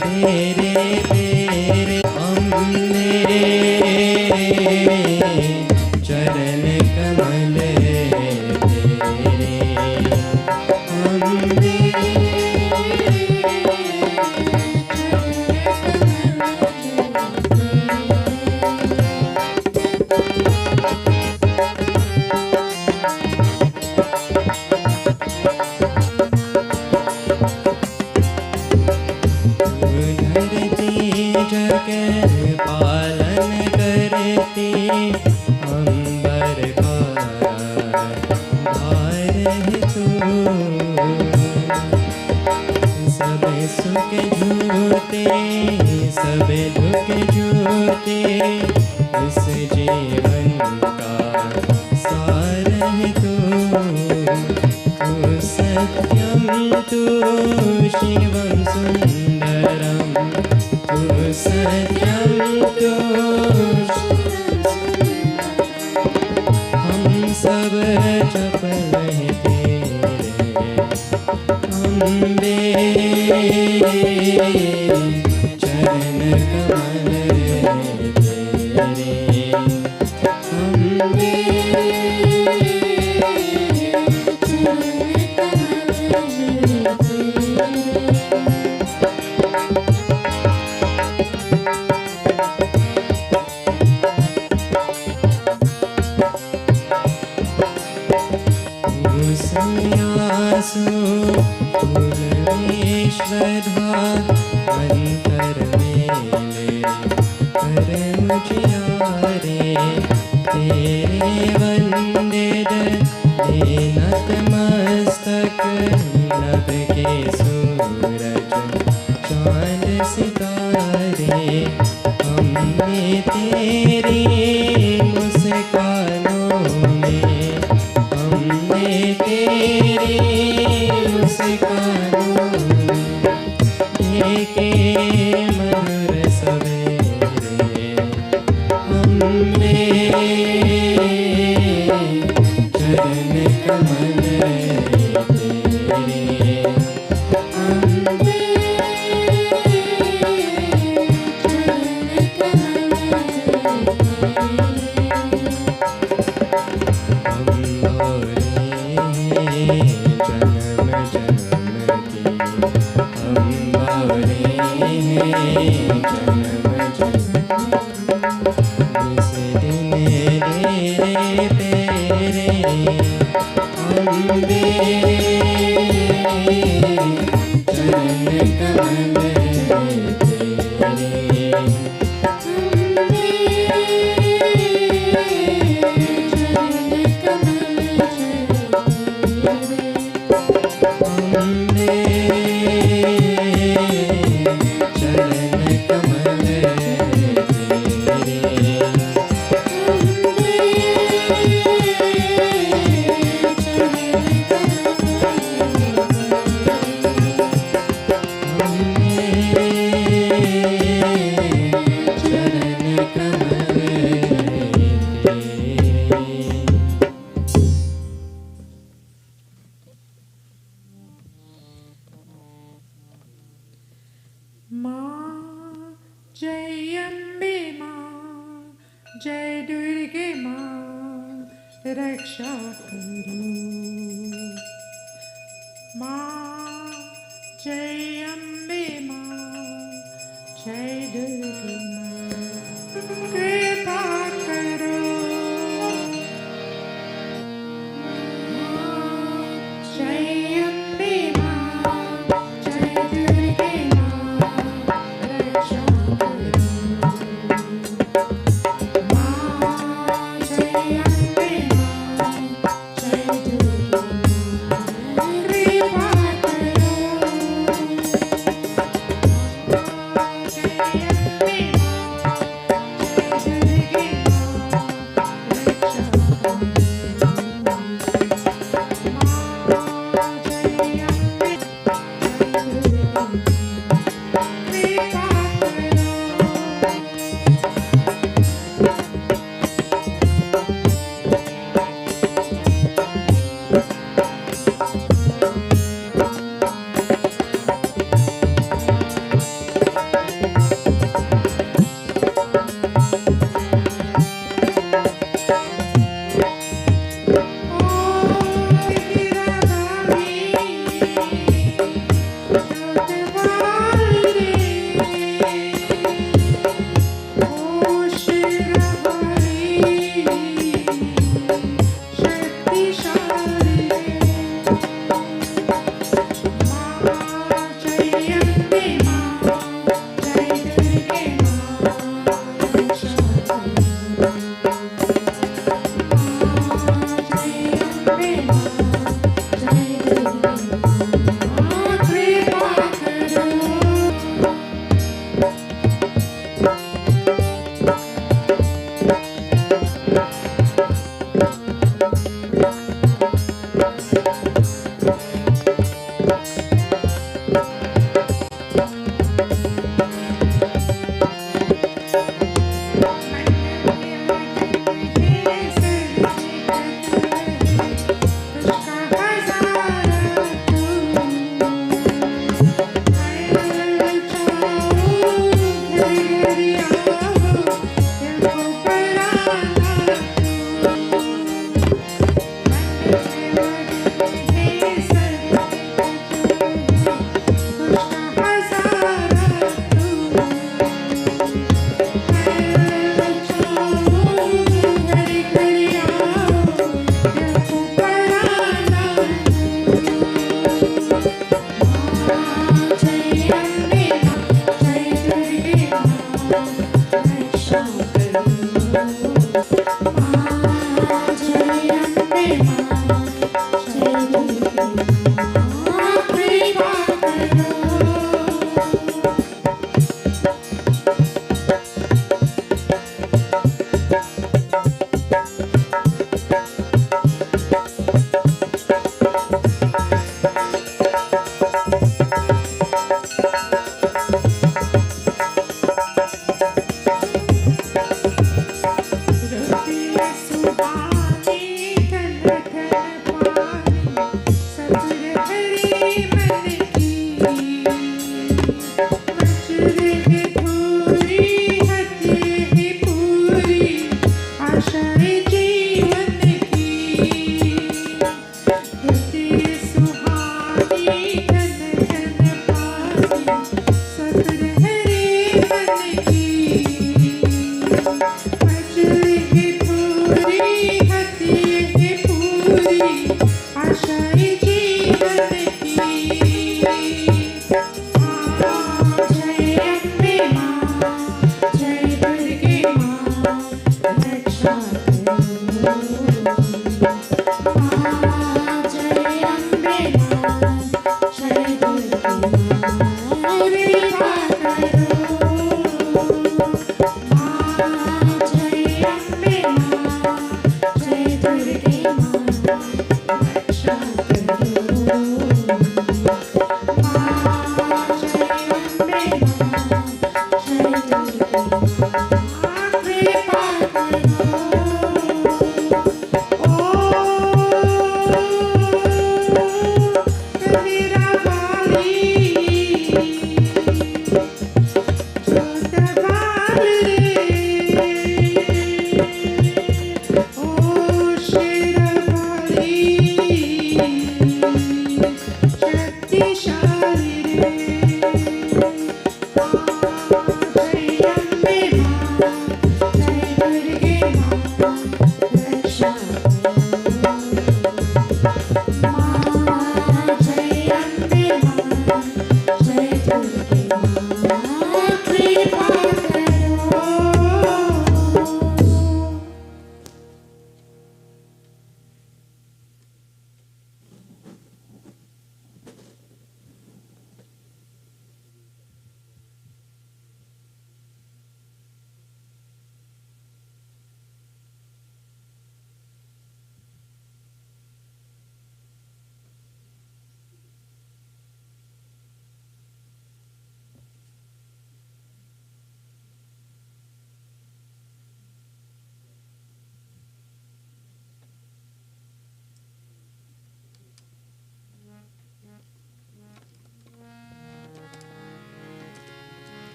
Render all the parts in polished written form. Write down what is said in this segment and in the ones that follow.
Yeah.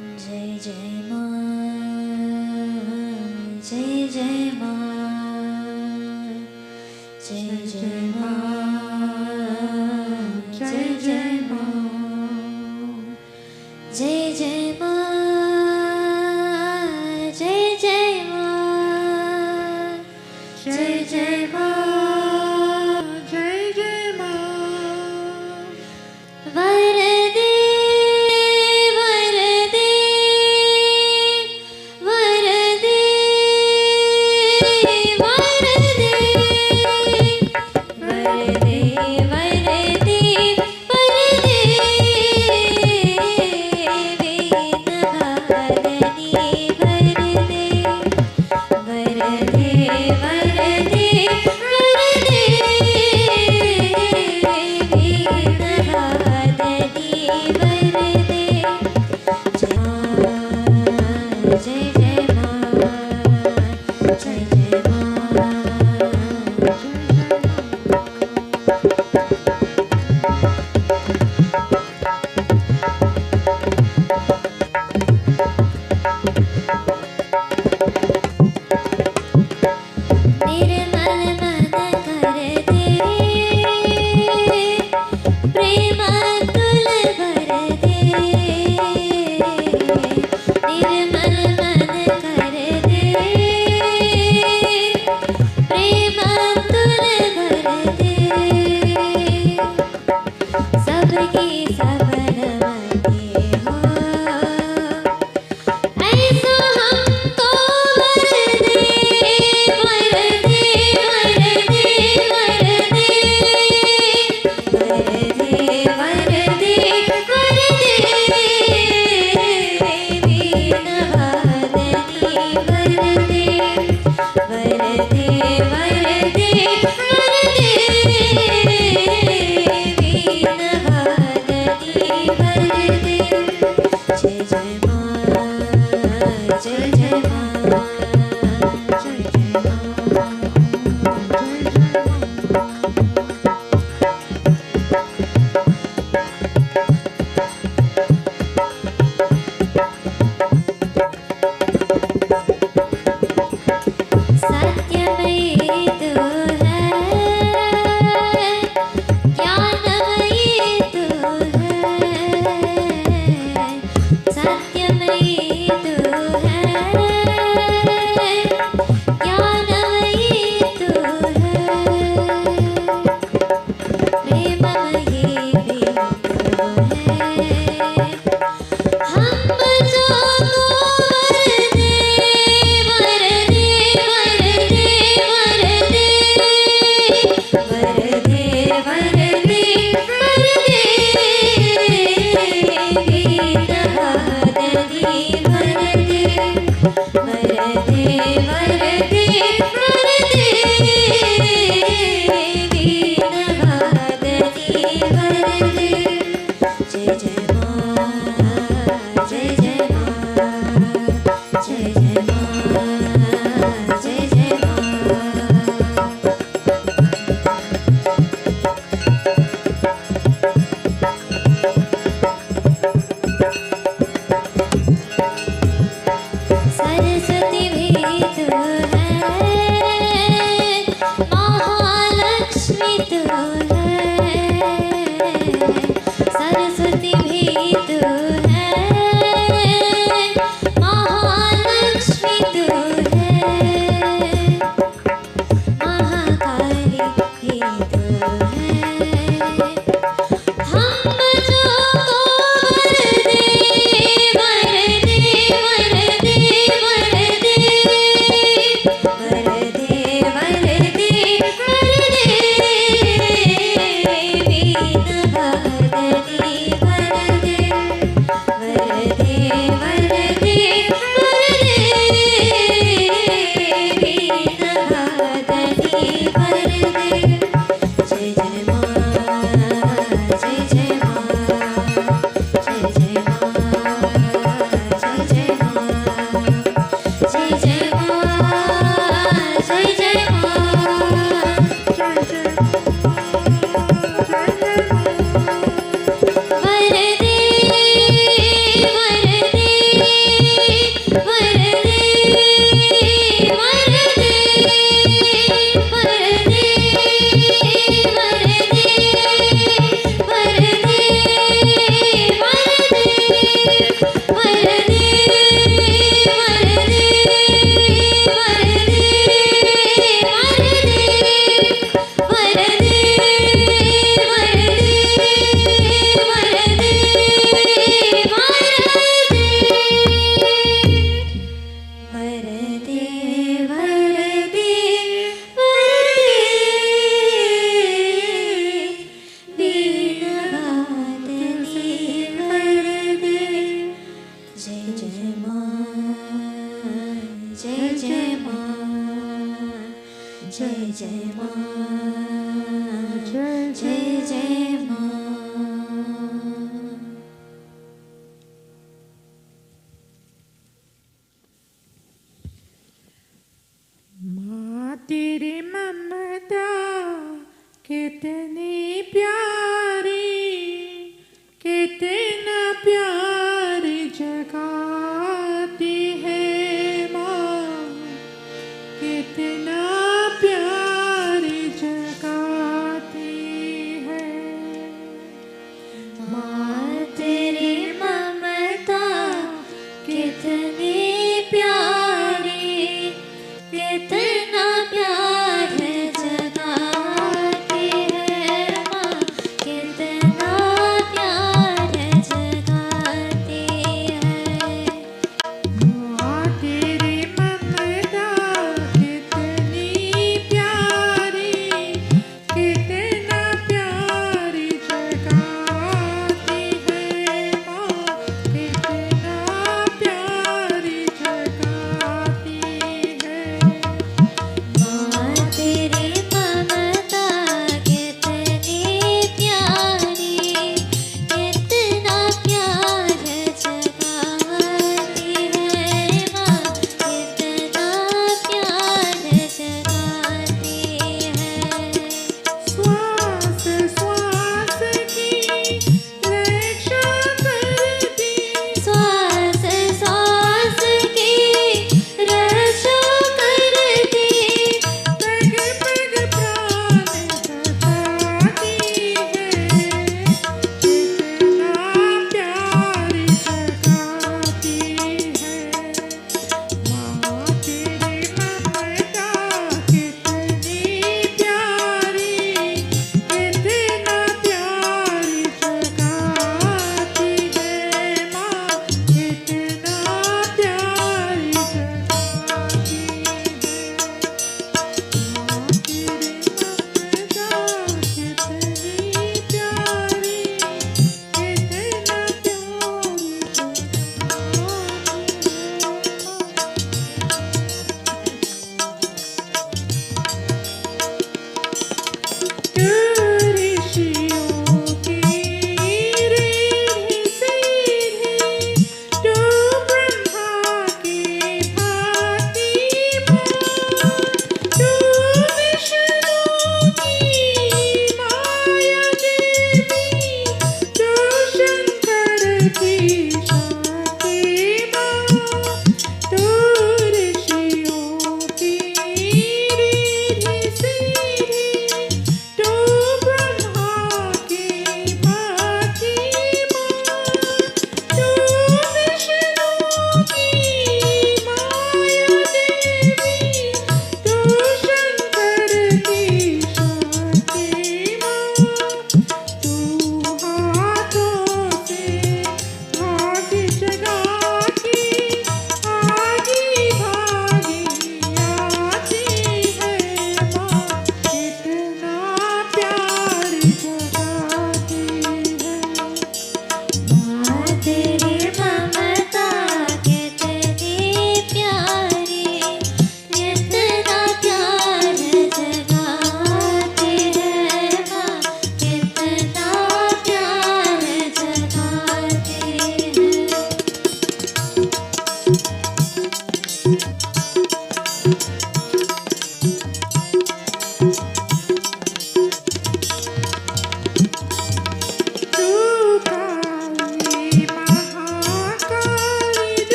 जय जय माँ, जय जय माँ, जय जय माँ, जय जय माँ, जय जय माँ, जय जय माँ, जय जय माँ, जय जय माँ। वरदे वरदे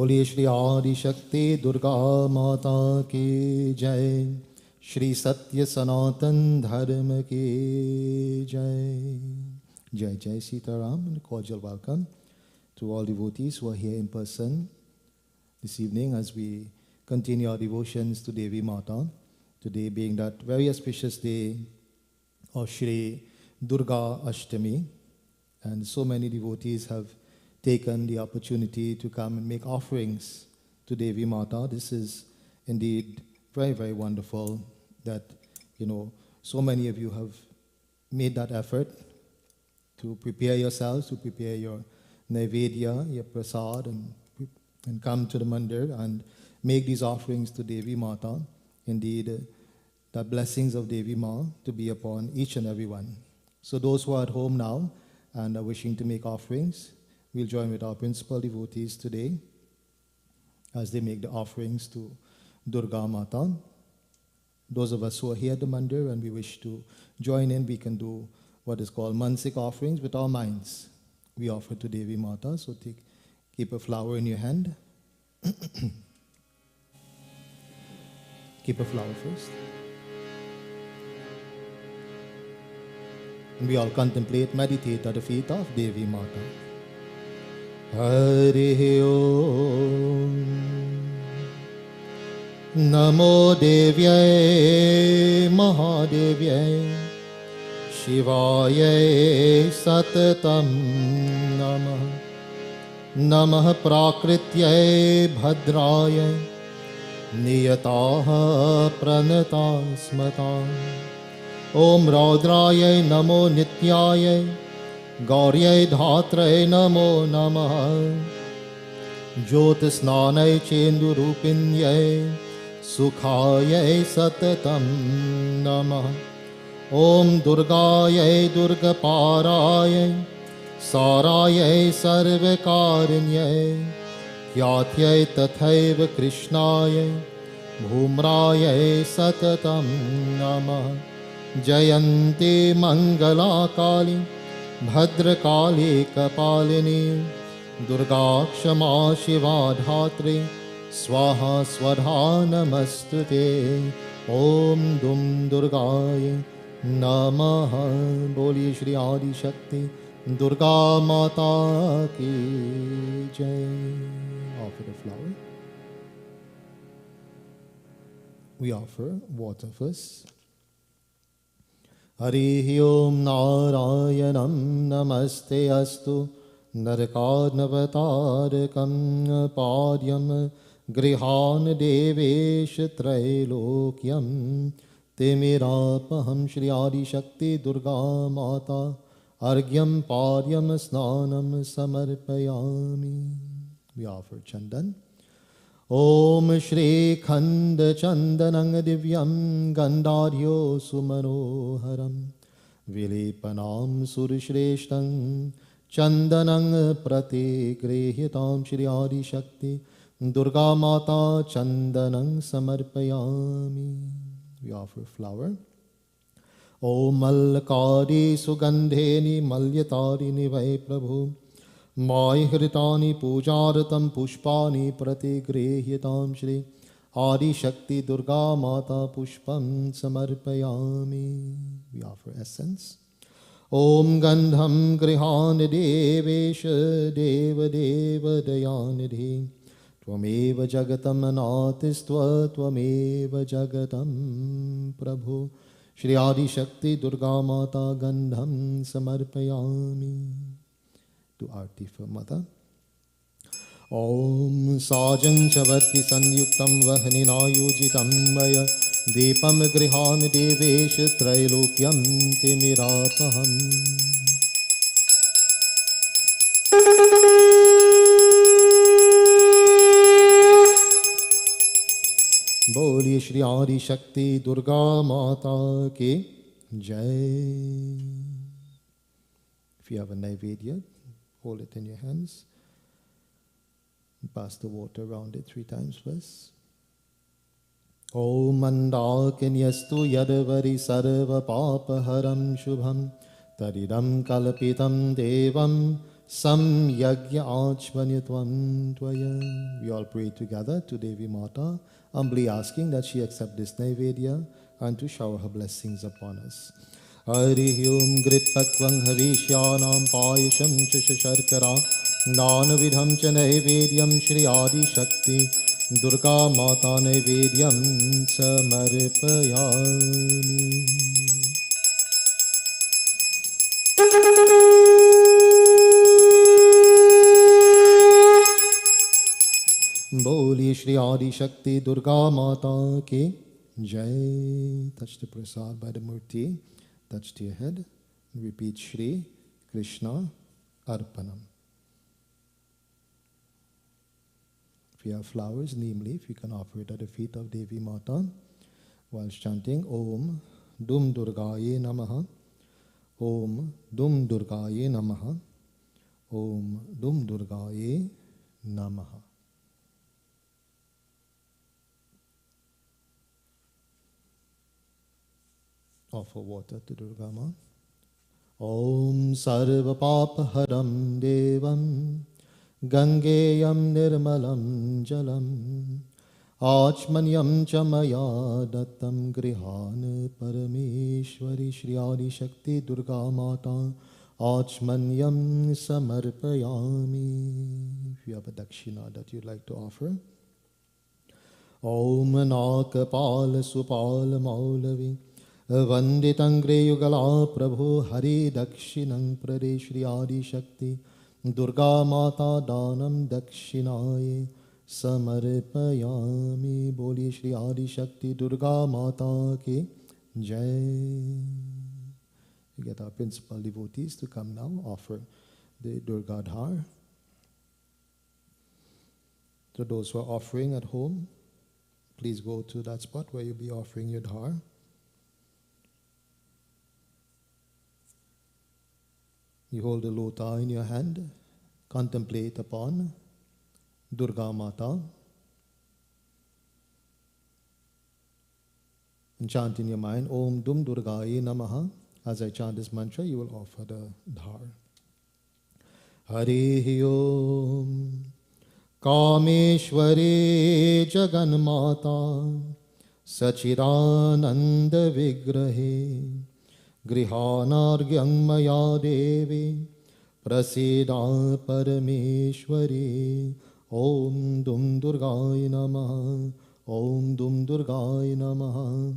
बोलिए श्री आदि शक्ति दुर्गा माता की जय। श्री सत्य सनातन धर्म की जय। Jai Jai Sitaram, and a cordial welcome to all devotees who are here in person this evening as we continue our devotions to Devi Mata. Today being that very auspicious day of Shri Durga Ashtami, and so many devotees have taken the opportunity to come and make offerings to Devi Mata. This is indeed very, very wonderful that, so many of you have made that effort to prepare yourselves, to prepare your Naivedya, your Prasad, and come to the mandir and make these offerings to Devi Mata. Indeed, the blessings of Devi Ma to be upon each and every one. So those who are at home now and are wishing to make offerings, we'll join with our principal devotees today as they make the offerings to Durga Mata. Those of us who are here at the mandir and we wish to join in, we can do what is called mansik offerings with our minds. We offer to Devi Mata, so keep a flower in your hand. Keep a flower first. And we all contemplate, meditate at the feet of Devi Mata. Hari Om Namo Devyai Mahadevyai Shivaya Satatam Namah Namah Prakrityai Bhadraya Niyataha Pranata Smata Om Raudraya Namo Nityaya Gaurya Dhatre Namo Namah Jyotisnanay Chendu Rupinyay Sukhayay Satatam Namah Om Durgayay Durga Parayay Sarayay Sarvakarinyay Yatyay Tathaiva Krishnayay Bhumrayay Satatam Namah Jayanti Mangala Kali Bhadrakali Kapalini Durga Kshama Shiva Dhatri Swaha Swadha Namastute Om Dum Durgaya Namaha. Boli Shri Adi Shakti Durga Mata ki Jai. Offer the flower. We offer water first. Hari Om Narayanam Namaste Astu Narakadnavatarakam Padyam Grihan Devesh Trailokyam Timirapaham Shri Adi Shakti Durga Mata Argyam Padyam Snanam Samarpayami. We offer Chandan. Om Shri Khanda Chandanang Divyam Gandharyo Sumanoharam Vilepanam Surushreshtam Chandanang Pratigrehitam Shri Adi Shakti Durga Mata Chandanang Samarpayami. We offer flower. Om Malkari Sugandheni Malyatarini Vai Prabhu Mai Hritani Pujaratam Pushpani Pratigrehitam Shri Adi Shakti Durga Mata Pushpam Samarpayami. We offer essence. Om Gandham Grihan Devesha Deva Deva Dayanidhi Tvameva Jagatam Anatistva Tvameva Jagatam Prabhu Shri Adi Shakti Durga Mata Gandham Samarpayami. To Aarti for Mata. Om Sajam Chavati Sanyuktam Vahaninayojitam Maya Deepam Grihan Devesh Trailokyam Timirapaham. Boli Shri Adi Shakti Durga Mata ki Jai. If you have a Naivedya, hold it in your hands. And pass the water around it 3 times first. Om Mandakinyastu Yadavari Sarva Papaharam Shubham Taridam Kalpitam Devam Samyagya Achmanyatvam Tvaya. We all pray together to Devi Mata, humbly asking that she accept this Naivedya and to shower her blessings upon us. Hari Om Gritpakvam Havishyanam Payasham Sharkara Nanavidham Cha Naivedyam Shri Adi Shakti Durga Mata Naivedyam Samarpayami. बोलिए श्री आदि शक्ति दुर्गा माता की जय. Touch the prasad by the murti, touch to your head, repeat Shri Krishna Arpanam. If you have flowers, neem leaf, you can offer it at the feet of Devi Mata while chanting Om Dum Durgaye Namaha, Om Dum Durgaye Namaha, Om Dum Durgaye Namaha. Offer water to Durga Ma. Om Sarva Papa Haram Devam Gangeyam Nirmalam Jalam Achmanyam Chamaya Dattam Grihan Parameshwari Shri Adi Shakti Durga Mata Achmanyam Samarpayami. If you have a dakshina that you'd like to offer. Om Nakapal Supal Maulavi Vanditangre Yugala Prabhu Hari Dakshinam Prade Shri Adi Shakti Durga Mata Danam Dakshinaye Samarpayami. Boli Shri Adi Shakti Durga Mata ki Jai. We get our principal devotees to come now, offer the Durga Dhar. To those who are offering at home, please go to that spot where you'll be offering your dhar. You hold the lota in your hand, contemplate upon Durga Mata, and chant in your mind, Om Dum Durgaye Namaha. As I chant this mantra, you will offer the dhar. Harihi Om Kameshware Jaganmata Sachidananda Vigrahe Grihanargyam Maya Devi Prasida Parameshwari. Om Dum Durgaye Namaha, Om Dum Durgaye Namaha,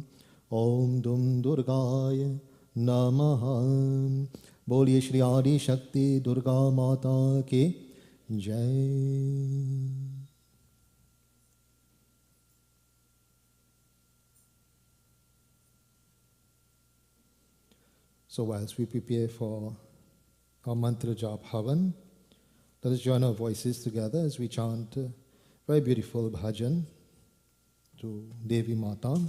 Om Dum Durgaye Namaha. Boliye Shri Adi Shakti Durga Mata ki Jai. So whilst we prepare for our mantra jap havan, let us join our voices together as we chant a very beautiful bhajan to Devi Mata.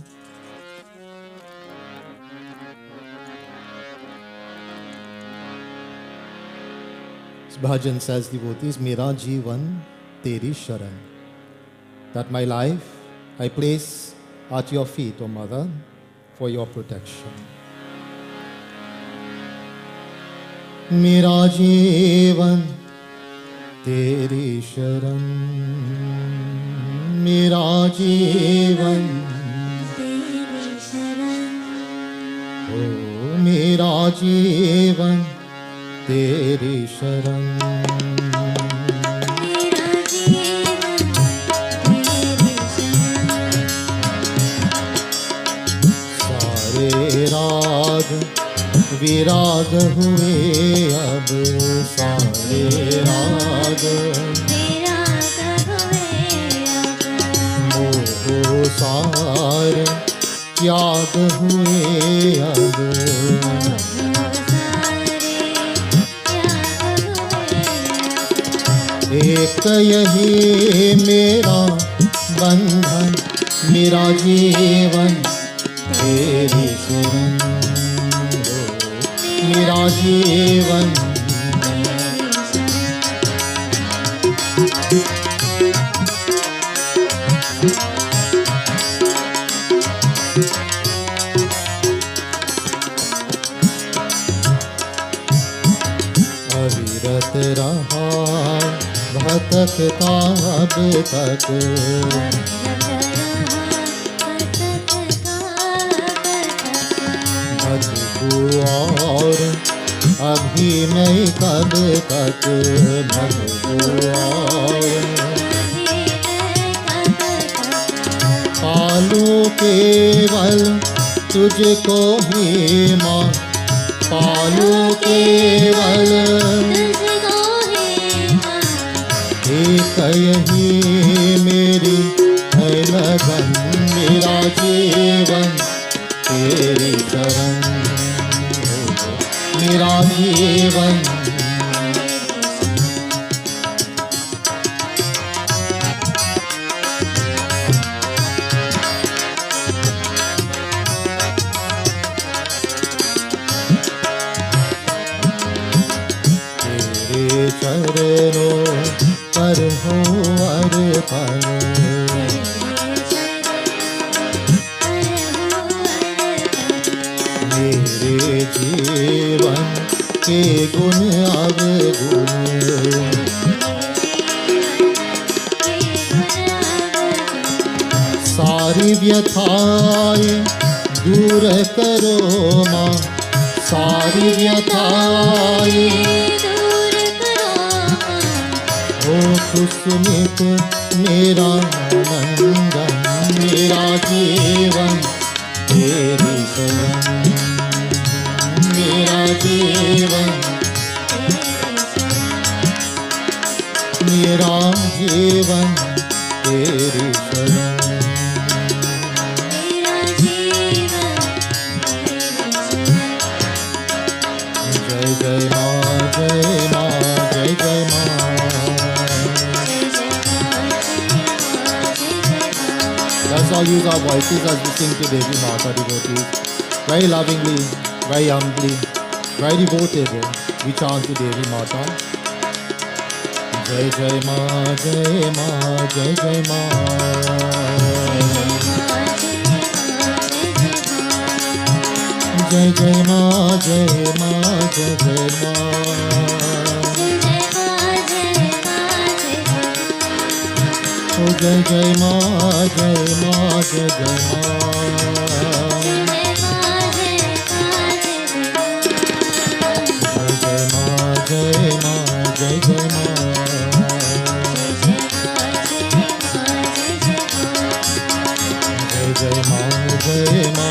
This bhajan says, devotees, Mera Jeevan Teri Sharan. That my life I place at your feet, O Mother, for your protection. मेरा जीवन तेरी शरण, मेरा जीवन तेरी शरण, ओ मेरा जीवन तेरी शरण, मेरा जीवन तेरी शरण, सारे राग विराग हुए अब, सारे राग विराग हुए अब, मोह सार त्याग हुए अब, सारे त्याग हुए अब, एक यही मेरा बंधन, मेरा जीवन तेरी शरण, मेरा जीवन अविरत अटकता अब तक, बदबू और अभी नहीं कब तक, बदबू और पालू केवल तुझको ही माँ, पालू केवल एक यही मेरी है लगन, मेरा जीवन तेरी शरण, मेरा जीवन तेरे चरणों पर हो अर्पण, मेरे जीवन के गुण अवगुण, सारी व्यथाएं दूर करो माँ, सारी व्यथाएं हो सुस्मित मेरा नंदन, मेरा जीवन तेरी शरण, मेरा जीवन, मेरा जीवन तेरी शरण। जय जय माँ, जय माँ, जय जय माँ। Let's all use our voices as we sing to Devi Mata devotees. Very lovingly, very humbly, very devoted, we chant to Devi Mata. Jai Jai Ma, Jai Ma, Jai Jai Ma. Jai Jai Ma, Jai Ma, Jai Jai Ma. Oh Jai Jai Ma, Jai Ma, Jai Jai Ma. Jai Jai Ma, Jai Ma, Jai Jai Ma. Jai Jai Ma, Jai Ma,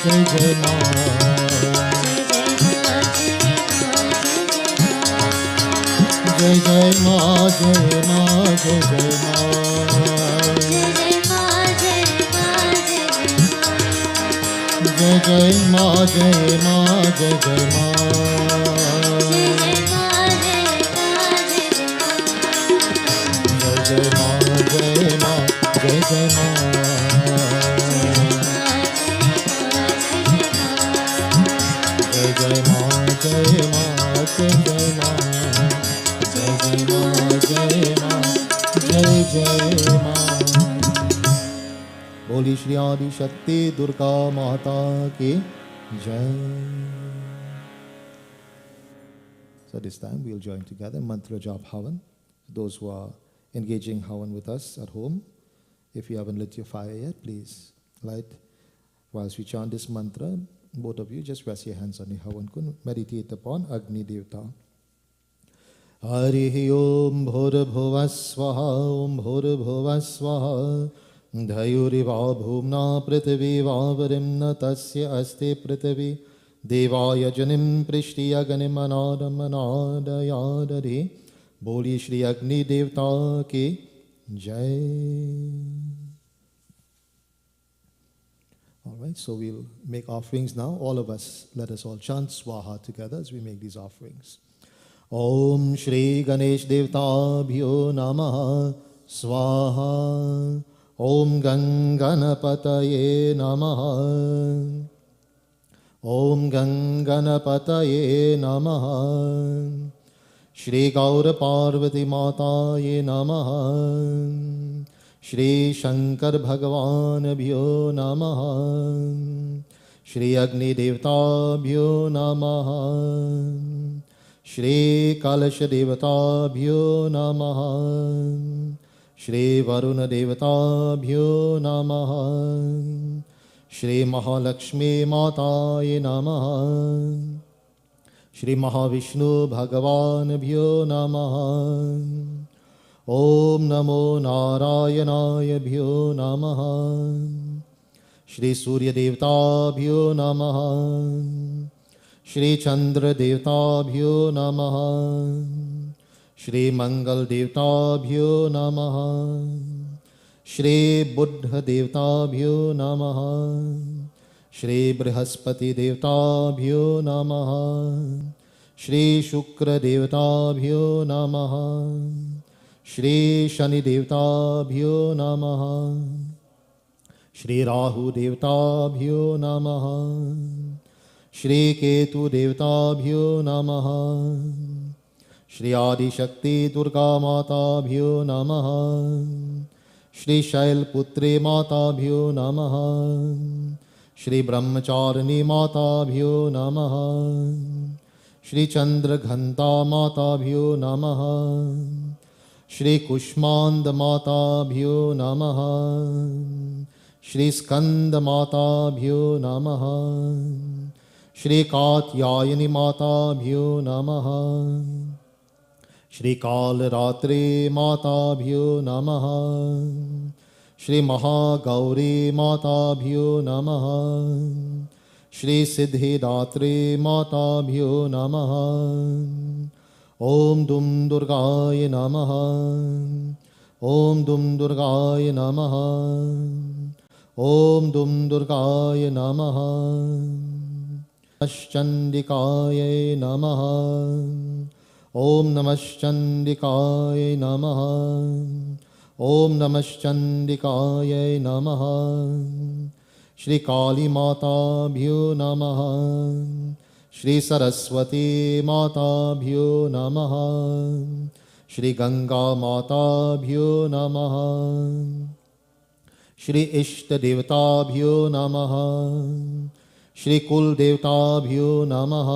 Jai Jai Ma. Jai Jai Ma, Jai Ma, Jai Jai Ma. Jai Jai Ma, Jai Ma, Jai Jai Ma. Jai Jai Ma, Jai Ma, Jai Jai Ma. Jai Jai Ma, Jai Ma, Jai Jai Ma. Jai Jai Ma, Jai Ma, Jai Jai Ma. बोली श्री आदि शक्ति दुर्गा माता की जय. So this time we'll join together mantra jap havan. Those who are engaging havan with us at home, if you haven't lit your fire yet, please light. Whilst we chant this mantra, both of you just rest your hands on the havan kun. Meditate upon Agni Devta. Harihi Om Bhurabhuva Swaha Om Bhurabhuva Swaha. धयुरिवा भूम्ना पृथिवी वावरिम्न तस्य अस्ति पृथिवी देवाय जनिम पृष्टि अग्निमनादमनादयादधि. बोली श्री अग्नि देवता की जय. All right, so we'll make offerings now. All of us, let us all chant Swaha together as we make these offerings. Om Shri Ganesh Devtabhyo Namaha Swaha. Om Ganganapataye Namaha. Om Ganganapataye Namaha. Shri Gaura Parvati Mataye Namaha. Shri Shankar Bhagavan Bhyo Namaha. Shri Agni Devtabhyo Namaha. श्रीकलशदेवताभ्यो नमः। श्रीवरुणदेवताभ्यो नमः। श्रीमहालक्ष्मी माताय नमः। श्रीमहाविष्णु भगवानभ्यो नमः। ॐ नमो नारायणायभ्यो नमः। श्री सूर्यदेवताभ्यो नमः। श्री चंद्रदेवताभ्यो नमः। श्री मंगलदेवताभ्यो नमः। श्री बुद्धदेवताभ्यो नमः। श्री बृहस्पतिदेवताभ्यो नमः। श्री शुक्रदेवताभ्यो नमः। श्री शनिदेवताभ्यो नमः। श्री राहुदेवताभ्यो नमः। श्री केतुदेवताभ्यो नमः। श्री आदिशक्ति दुर्गा माताभ्यो नमः। श्री शैलपुत्री माताभ्यो नमः। श्री ब्रह्मचारिणी माताभ्यो नमः। श्री चंद्रघंटा माताभ्यो नमः। श्री कुष्मांद माताभ्यो नमः। श्री स्कंद माताभ्यो नमः। श्री कात्यायनी माताभ्यो नमः। श्री कालरात्रि माताभ्यो नमः। श्री महागौरी माताभ्यो नमः। श्री सिद्धिदात्री माताभ्यो नमः। ओम दुम दुर्गाय नमः। ओम दुम दुर्गाय नमः। ओम दुम दुर्गाय नमः। नमश्चंडिकाय नमः। ओम नमश्चंडिकाय नमः। ओम नमश्चंडिकाय नमः। श्री काली माताभ्यो नमः। श्री सरस्वती माताभ्यो नमः। श्री गंगा माताभ्यो नमः। श्री इष्ट देवताभ्यो नमः। श्री कुल देवताभ्यो नमः।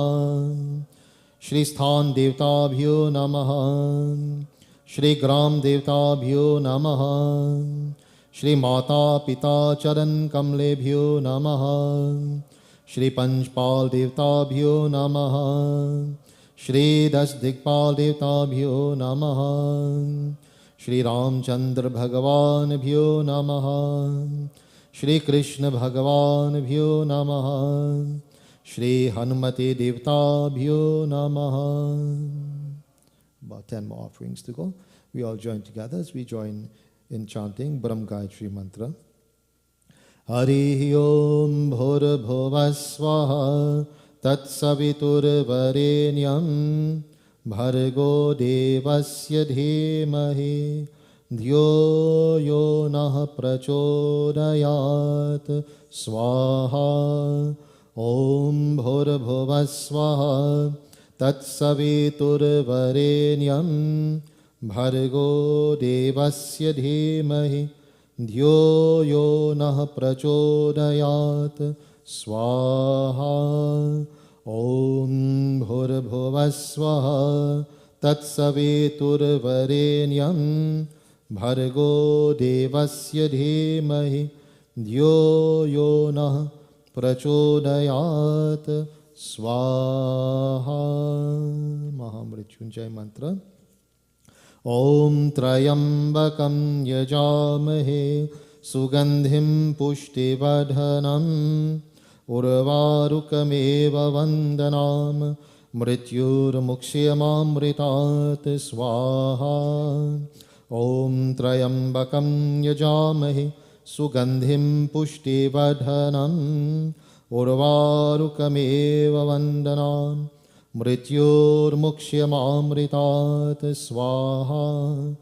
श्री स्थान देवताभ्यो नमः। श्री ग्राम देवताभ्यो नमः। श्री माता पिता चरण कमलेभ्यो नमः। श्री पंचपाल देवताभ्यो नमः। श्री दश दिक्पाल देवताभ्यो नमः। श्री रामचंद्र भगवानभ्यो नमः। श्री कृष्ण भगवानभ्यो नमः। श्री हनुमते देवताभ्यो नमः. About 10 more offerings to go. We all join together as we join in chanting Brahm Gayatri Mantra. Harihi Om Bhurabhuva Swaha Tatsaviturvarenyam Bhargo Devasya Dhimahi Dhyo Yo Nah Prachodayat Swaha. Om Bhurabhuva Swaha Tatsaviturvarenyam Bhargo Devasya Dhimahi Dhyo Yo Nah Prachodayat Swaha. Om Bhurabhuva Swaha Tatsaviturvarenyam Bhargo Devasya Dhimahi Dhyo Yo Nah Prachodayat Swaha. Mahamrityunjay Mantra. Om Trayambakam Yajamahe Sugandhim Pushtivadhanam Urvarukамeva Vandanam Mrityurmukshayamamritat Swaha. Om Trayambakam Yajamahe Sugandhim Pushtivadhanam Urvarukамeva Vandanam Mrityurmukshayamamritat Swaha.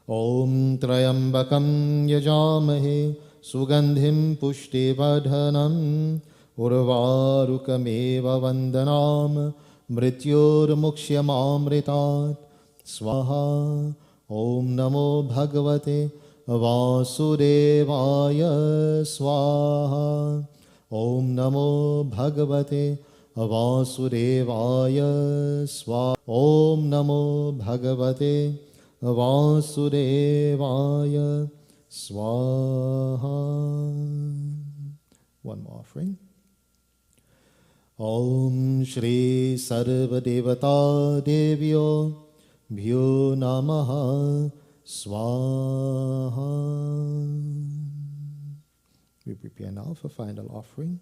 Om Trayambakam Yajamahe Sugandhim Pushtivadhanam Urvarukамeva Vandanam Mrityurmukshayamamritat Swaha. Om Namo Bhagavate Vasudevaya Swaha. Om Namo Bhagavate वासुदेवाय स्वाहा। ॐ नमो भगवते वासुदेवाय स्वाहा। One more offering. ॐ श्री सर्वदेवता देव्यो भ्यो नमः स्वाहा। We prepare now for final offering.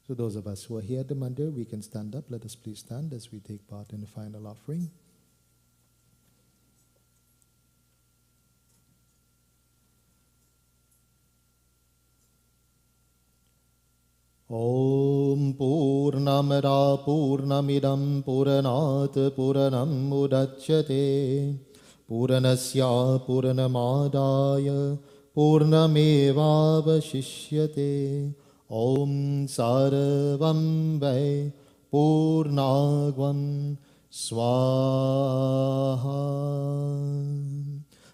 So those of us who are here at the mandir, we can stand up. Let us please stand as we take part in the final offering. Om Purnamada Purnamidam Puranat Puranam Udachyate Puranasya Puranamadaya Purnamevavashishyate. Om Sarvam Vai Purnagvam Swaha.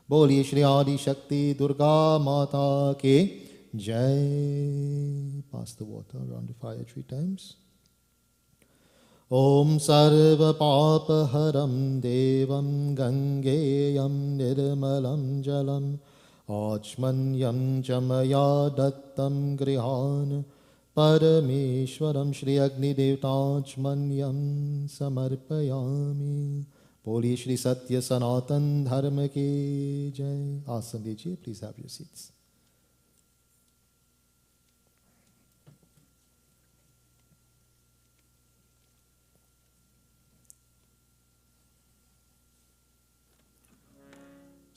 Boliye Shri Adi Shakti Durga Mata Ke Jai. Pass the water around the fire 3 times. Om Sarva Papa Haram Devam Gangeyam Nirmalam Jalam Achmanyam Chamaya Dattam Grihan Parameshwaram Shri Agni Devtachmanyam Samarpayami. Boli Shri Satya Sanatan Dharma Ki Jai. Asan Deji, please have your seats.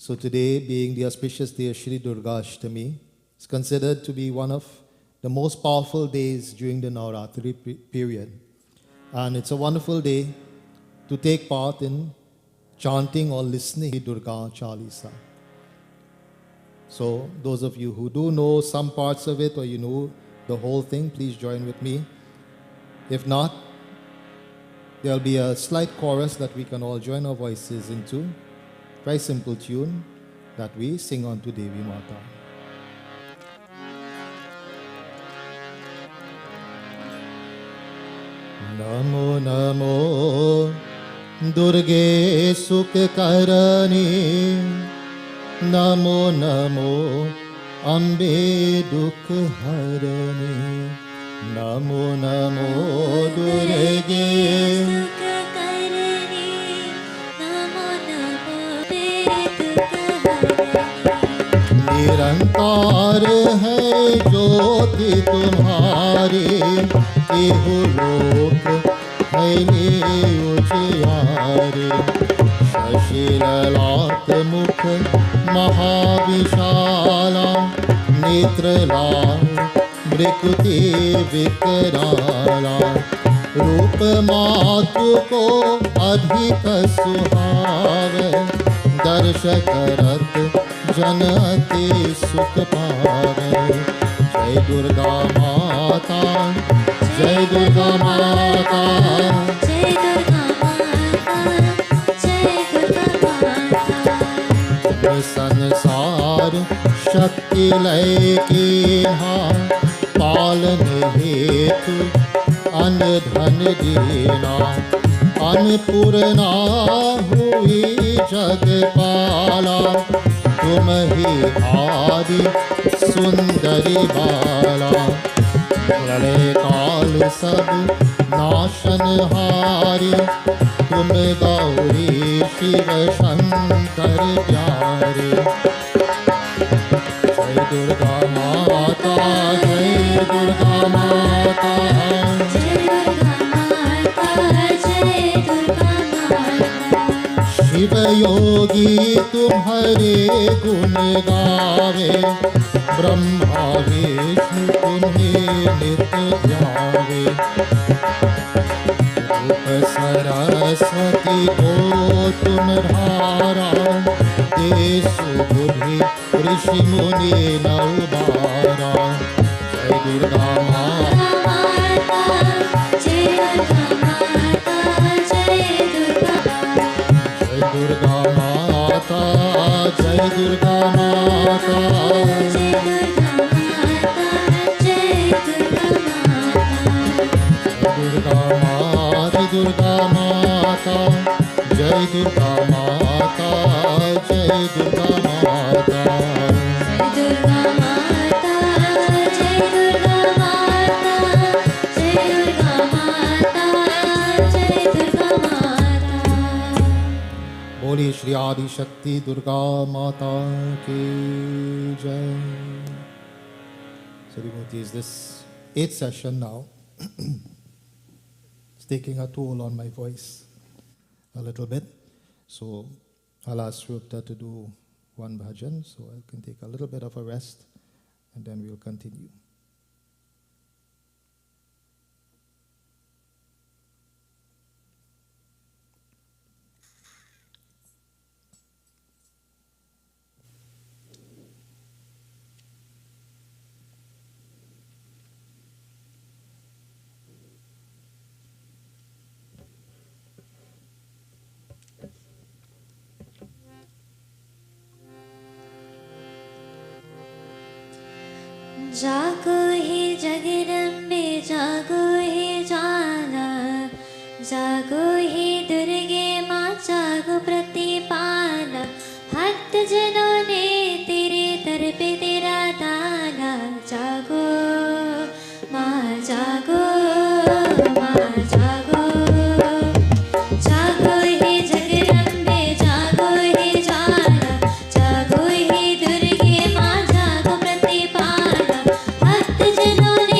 So today, being the auspicious day of Shri Durga Ashtami, is considered to be one of the most powerful days during the Navratri period. And it's a wonderful day to take part in chanting or listening to Durga Chalisa. So those of you who do know some parts of it or you know the whole thing, please join with me. If not, there'll be a slight chorus that we can all join our voices into. Very simple tune that we sing on to Devi Mata. Namo Namo Durge Sukh Karani, Namo Namo Ambe Dukh Harani, Namo Namo Durge निरंकार है ज्योति तुम्हारी, केहू लोक है उजियारे। शशि ललाट मुख महाविशाला, नेत्रलाल मृकुति विकराला। रूप मातु को अधिक सुहावे, दर्श करत जन अति सुख पावे। जय दुर्गा माता, जय दुर्गा माता, जय दुर्गा माता, जय दुर्गा माता। संसार शक्ति लय की पालन हेतु अन धन दीना। अन्नपूर्णा हुई जगपाला, तुम ही आदि सुंदरी बाला। प्रलय काल सब नाशनहारी, तुम गौरी शिव शंकर प्यारे। जय दुर्गा माता, जय दुर्गा माता, जय दुर्गा माता, जय दुर्गा माता। शिव योगी तुम्हारे गुण गावे, ब्रह्मा विष्णु तुम्हें नित्य ध्यावे। रूप सरस्वती को तुम धारा, सुबुद्धि ऋषि मुनि नवबारा। जय दुर्गा माता, जय दुर्गा माता, जय दुर्गा माता, जय दुर्गा माता, जय दुर्गा माता, जय दुर्गा माता, दुर्गा माता, जय दुर्गा माता, जय दुर्गा माता, दुर्गा माता, जय दुर्गा माता, जय दुर्गा माता, जय दुर्गा माता। बोलिए श्री आदि शक्ति दुर्गा माता की जय। Srimurti, is this 8th session now? It's taking a toll on my voice a little bit. So I'll ask Shrupta to do one bhajan, so I can take a little bit of a rest and then we'll continue. जागो हे जगदम्बे, जागो हे ज्वाला, जागो हे दुर्गे माँ, जागो प्रतिपाला। भक्त जनों ने तेरे दर पे तेरा ताला। जागो माँ, जागो माँ, जागो। जागो हे जगदम्बे, जागो हे ज्वाला, जागो हे दुर्गे माँ, जागो प्रतिपाला। भक्त जनों ने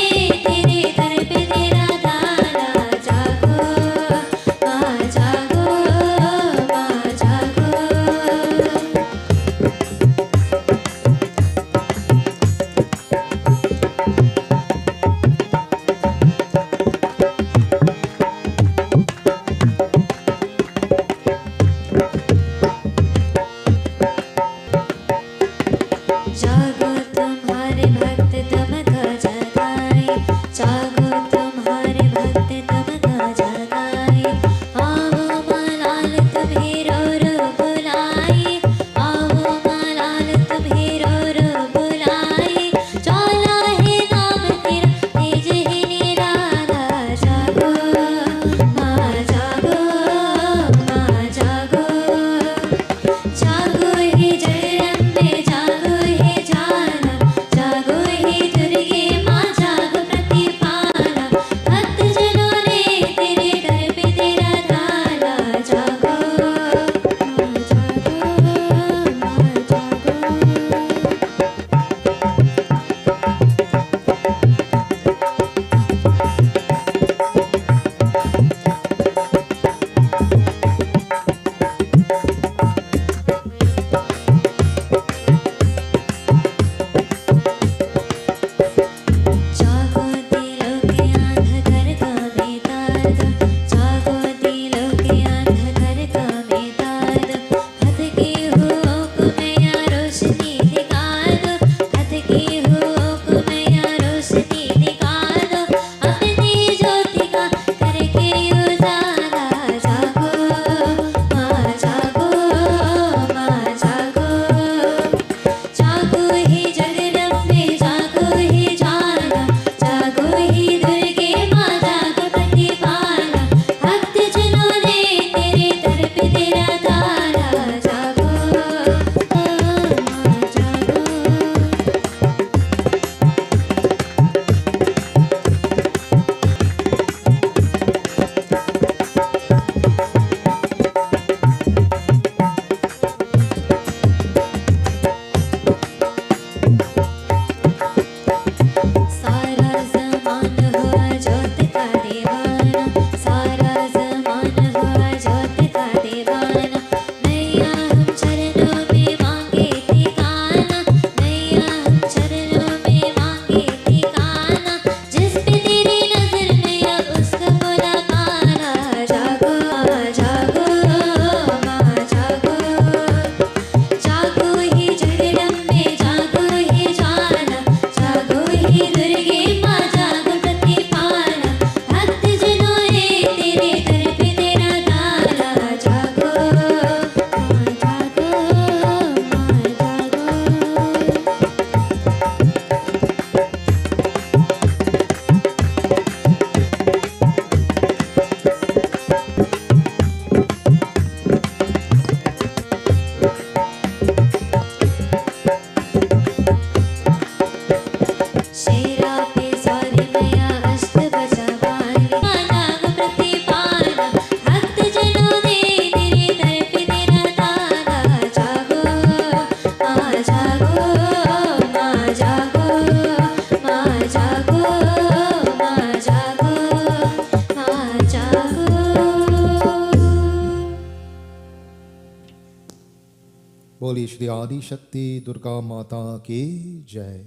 Boli Shri Adi Shakti Durga Mata Ki Jai.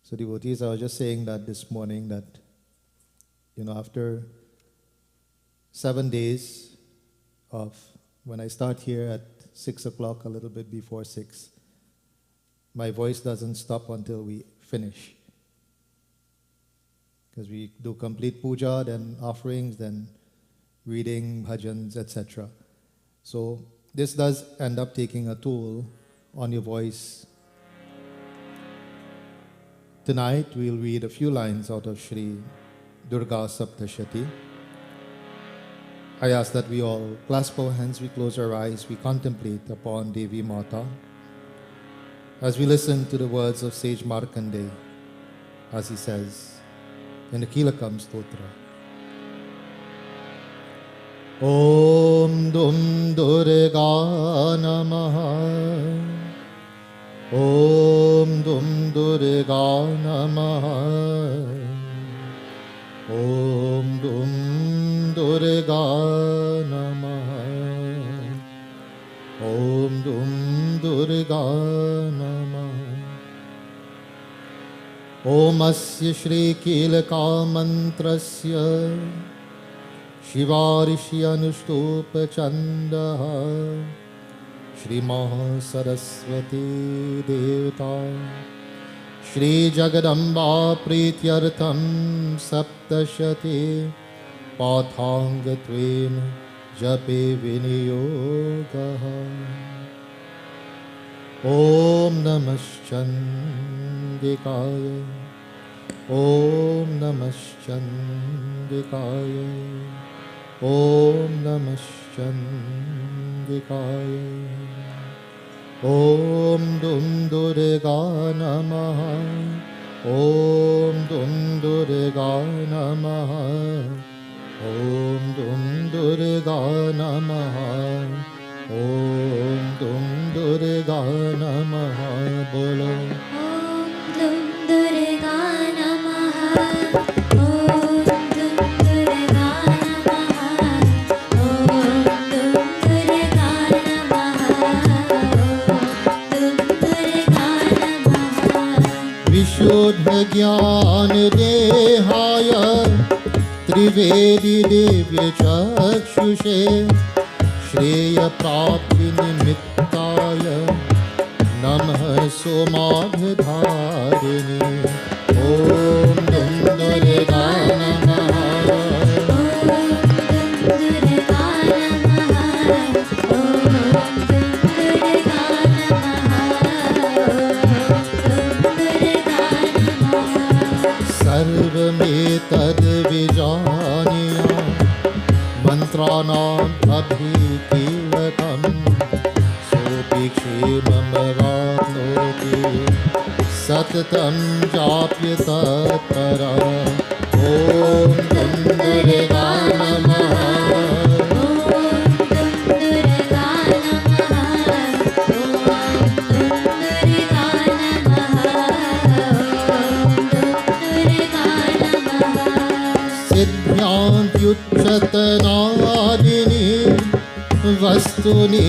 So devotees, I was just saying that this morning that, after 7 days of when I start here at 6 o'clock, a little bit before 6, my voice doesn't stop until we finish. Because we do complete puja, then offerings, then reading, bhajans, etc. So this does end up taking a toll on your voice. Tonight we'll read a few lines out of Shri Durga Saptashati. I ask that we all clasp our hands, we close our eyes, we contemplate upon Devi Mata as we listen to the words of sage Markandeya, as he says in the Kilakam Stotra. Om Dum Durga Namaha. Om Dum Durga Namaha. Om Dum Durga Namaha. Om Dum Durga Namaha. Om Asya Shri Kilaka Mantrasya Shivarishi Anushtupa Chandaha Shri Maha Saraswati Devata Shri Jagadamba Prityartham Saptashati Pathangatven Jape Viniyogaha. Om Namaschandikaya. Om Namaschandikaya. Om Namaschandikaya. Om Dum Durga Namaha. Om Dum Durga Namaha. Om Dum Durga Namaha. Om Dum Durga Namaha. Bolo. Om Dum Durga Namaha. Om Dum Durga Namaha. Om Dum Durga Namaha. Om Dum Durga Namaha. Vishuddha Jnana Dehaya Trivedi Divya Chakshushe Shreya Prapti Nimittaya Namah Somadharini. Om Dum Durga Namaha. Sarvametad Vijaniya Mantranam Abhikilakam Sopi Kshemam Ratnopi Satatam Japya Tatpara. Om Dum Durga Namaha. Siddhyantyuchatanadini Vastuni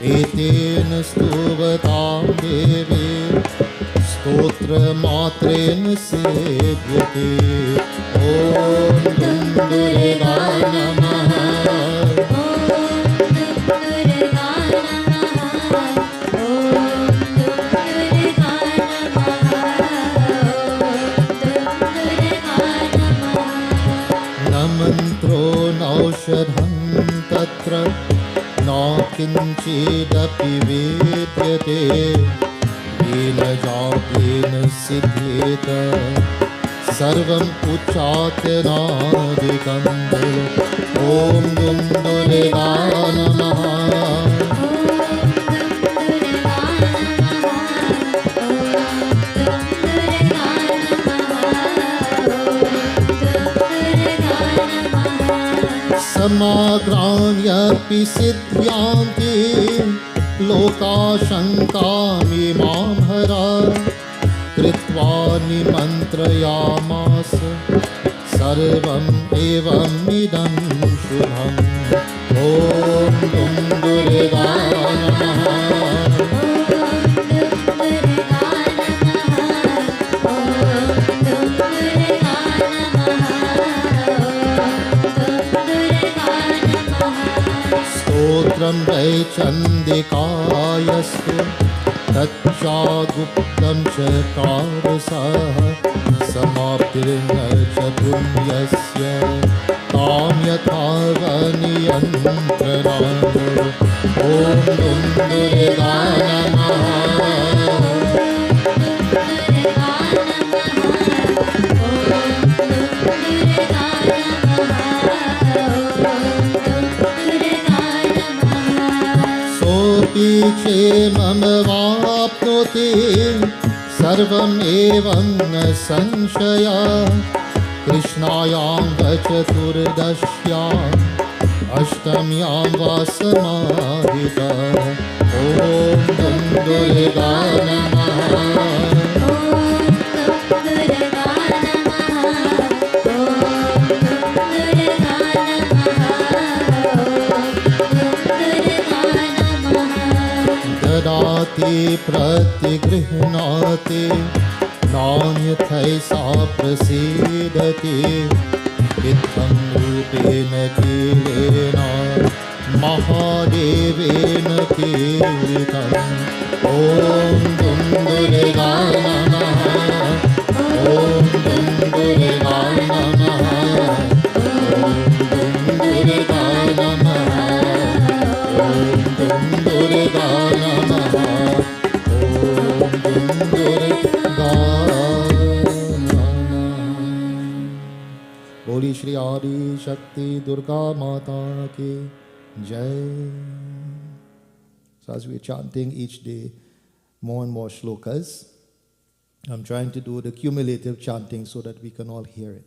Etena Stuvatam Devi Stotra Matrena Siddhyate. Om Dum Durga Namaha. Mantro naushadham tatra na kinchidapi vidyate vena jatena siddheta sarvam uchchatanadikam. Om Dum Durga Namaha. Samagranya Siddhyanti Loka Shankami Mamhara Kritva Nimantrayamasa Sarvam Evam Idam Shubham. Om Dum Mantram Vai Chandikayastu Tacchaguptam Chakarsaha Samaptirna Chapunyasya Tam Yathavaniyantrana Om Dum Durga Namaha पीछे मम वाप्नोति सर्वमेवं न संशया कृष्णायां व चतुर्दश्याम् अष्टम्यां वा समाहितः ॐ दुं दुर्गा नमः ददाति प्रतिगृह्णाति नान्यथैसा प्रसीदति इत्थं रूपेण कीलेन महादेवेन कीलितम् ॐ दुं दुर्गा नमः ॐ दुं दुर्गा नमः ॐ दुं दुर्गा नमः ॐ दुं दुर्गा नमः ॐ दुं दुर्गा नमः। बोली श्री आदि शक्ति दुर्गा माता की जय। So as we're chanting each day more and more shlokas, I'm trying to do the cumulative chanting so that we can all hear it.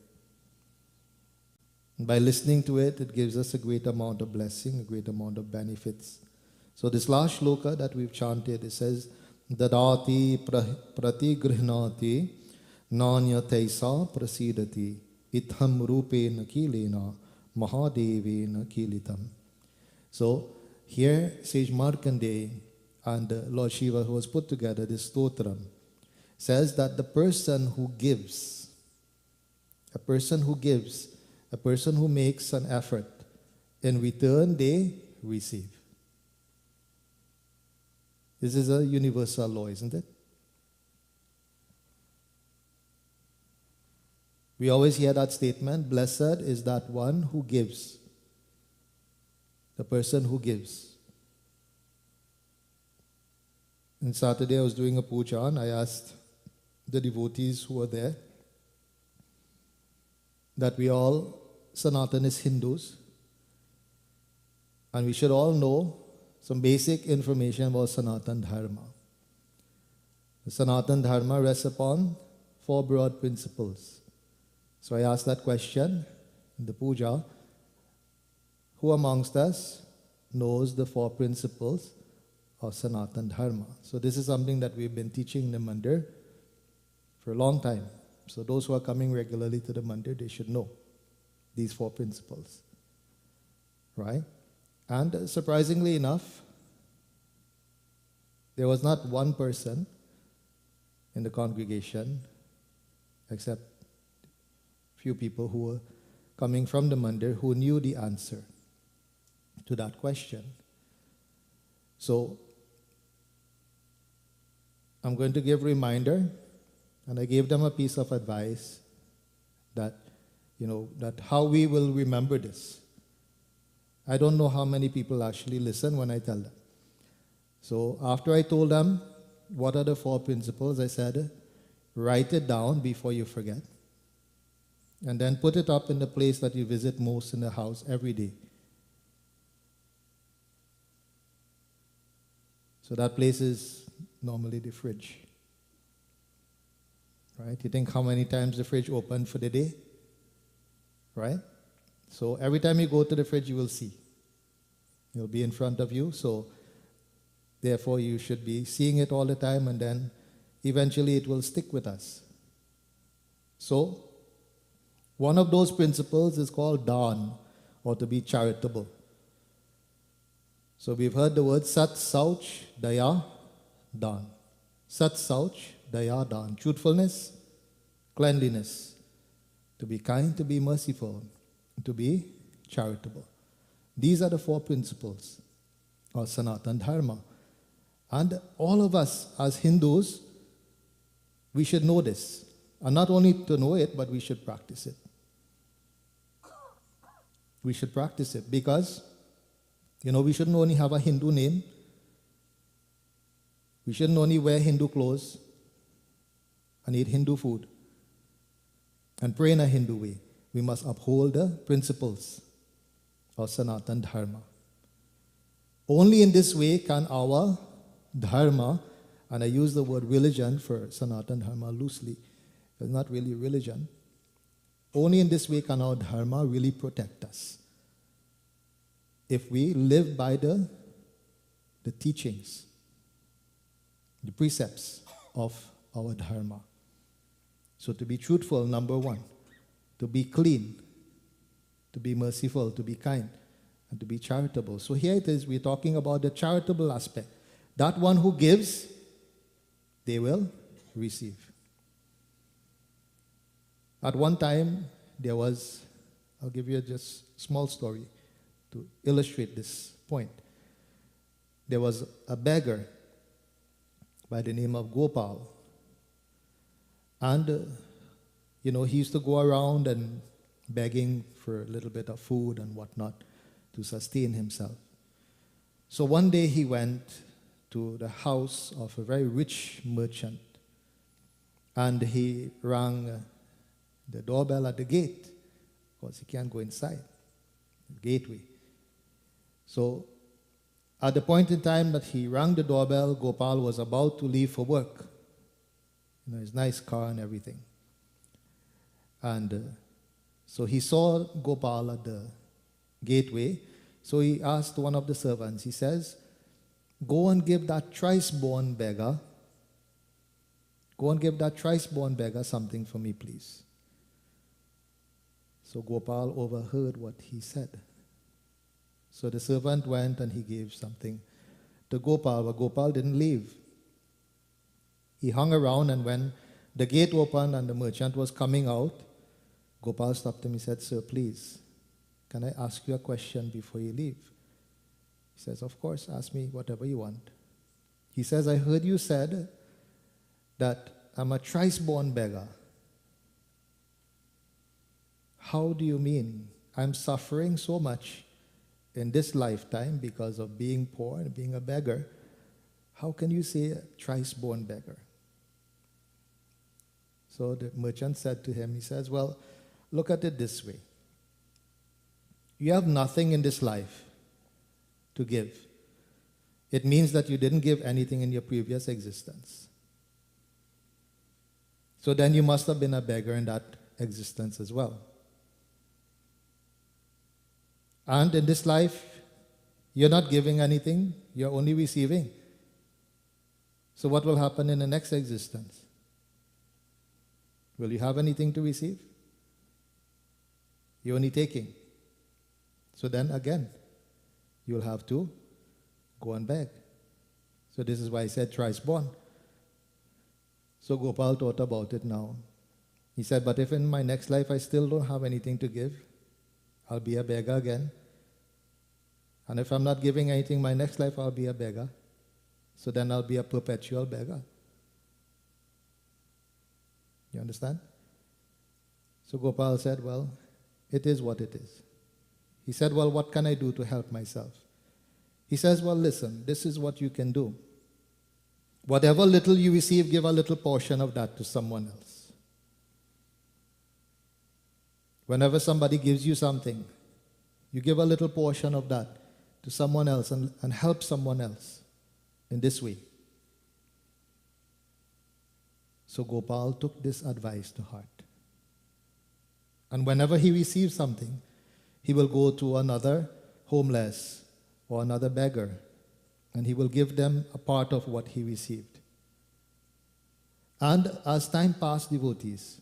By listening to it, it gives us a great amount of blessing, a great amount of benefits. So this last shloka that we've chanted, it says, Dadati pratigrihnati nanyataisa prasidati itham rupena kilena mahadevena kilitam. So here Sage Markandeya and Lord Shiva, who has put together this stotram, says that the person who gives, a person who makes an effort, in return they receive. This is a universal law, isn't it? We always hear that statement, blessed is that one who gives. The person who gives. On Saturday I was doing a puja and I asked the devotees who were there that we all Sanatanis Hindus and we should all know some basic information about Sanatan Dharma. The Sanatan Dharma rests upon 4 broad principles. So I asked that question in the puja. Who amongst us knows the 4 principles of Sanatan Dharma? So this is something that we've been teaching in the mandir for a long time. So those who are coming regularly to the mandir, they should know these 4 principles. Right? And surprisingly enough, there was not one person in the congregation, except few people who were coming from the mandir, who knew the answer to that question. So I'm going to give a reminder, and I gave them a piece of advice that, that how we will remember this. I don't know how many people actually listen when I tell them. So after I told them what are the 4 principles, I said, write it down before you forget. And then put it up in the place that you visit most in the house every day. So that place is normally the fridge. Right? You think how many times the fridge opened for the day? Right? So every time you go to the fridge, you will see. It will be in front of you. So therefore, you should be seeing it all the time, and then eventually it will stick with us. So one of those principles is called dan, or to be charitable. So we've heard the word Sat, Sauch, Daya, Dan. Sat, Sauch, Daya, Dan. Truthfulness, cleanliness. To be kind, to be merciful, to be charitable. These are the 4 principles. or Sanatan Dharma. And all of us as Hindus, we should know this. And not only to know it, but we should practice it. We should practice it because, we shouldn't only have a Hindu name. We shouldn't only wear Hindu clothes and eat Hindu food and pray in a Hindu way. We must uphold the principles of Sanatan Dharma. Only in this way can our Dharma, and I use the word religion for Sanatan Dharma loosely, it's not really religion. Only in this way can our Dharma really protect us. If we live by the teachings, the precepts of our Dharma. So to be truthful, number one. To be clean. To be merciful, to be kind, and to be charitable. So here it is, we're talking about the charitable aspect. That one who gives, they will receive. At one time, there was, I'll give you just a small story to illustrate this point. There was a beggar by the name of Gopal. And, he used to go around and begging for a little bit of food and whatnot to sustain himself. So one day he went to the house of a very rich merchant and he rang the doorbell at the gate because he can't go inside the gateway. So at the point in time that he rang the doorbell, Gopal was about to leave for work. His nice car and everything. And so he saw Gopal at the gateway. So he asked one of the servants, he says, go and give that thrice-born beggar, something for me, please. So Gopal overheard what he said. So the servant went and he gave something to Gopal, but Gopal didn't leave. He hung around, and when the gate opened and the merchant was coming out, Gopal stopped him. He said, sir, please, can I ask you a question before you leave? He says, of course, ask me whatever you want. He says, I heard you said that I'm a thrice-born beggar. How do you mean? I'm suffering so much in this lifetime because of being poor and being a beggar. How can you say a thrice-born beggar? So the merchant said to him, he says, well, look at it this way. You have nothing in this life to give. It means that you didn't give anything in your previous existence. So then you must have been a beggar in that existence as well. And in this life, you're not giving anything, you're only receiving. So what will happen in the next existence? Will you have anything to receive? You're only taking. So then again, you'll have to go and beg. So this is why I said thrice born. So Gopal thought about it now. He said, but if in my next life I still don't have anything to give, I'll be a beggar again. And if I'm not giving anything my next life, I'll be a beggar. So then I'll be a perpetual beggar. You understand? So Gopal said, well, it is what it is. He said, well, what can I do to help myself? He says, well, listen, this is what you can do. Whatever little you receive, give a little portion of that to someone else. Whenever somebody gives you something, you give a little portion of that to someone else and help someone else in this way. So Gopal took this advice to heart. And whenever he receives something, he will go to another homeless or another beggar, and he will give them a part of what he received. And as time passed, devotees,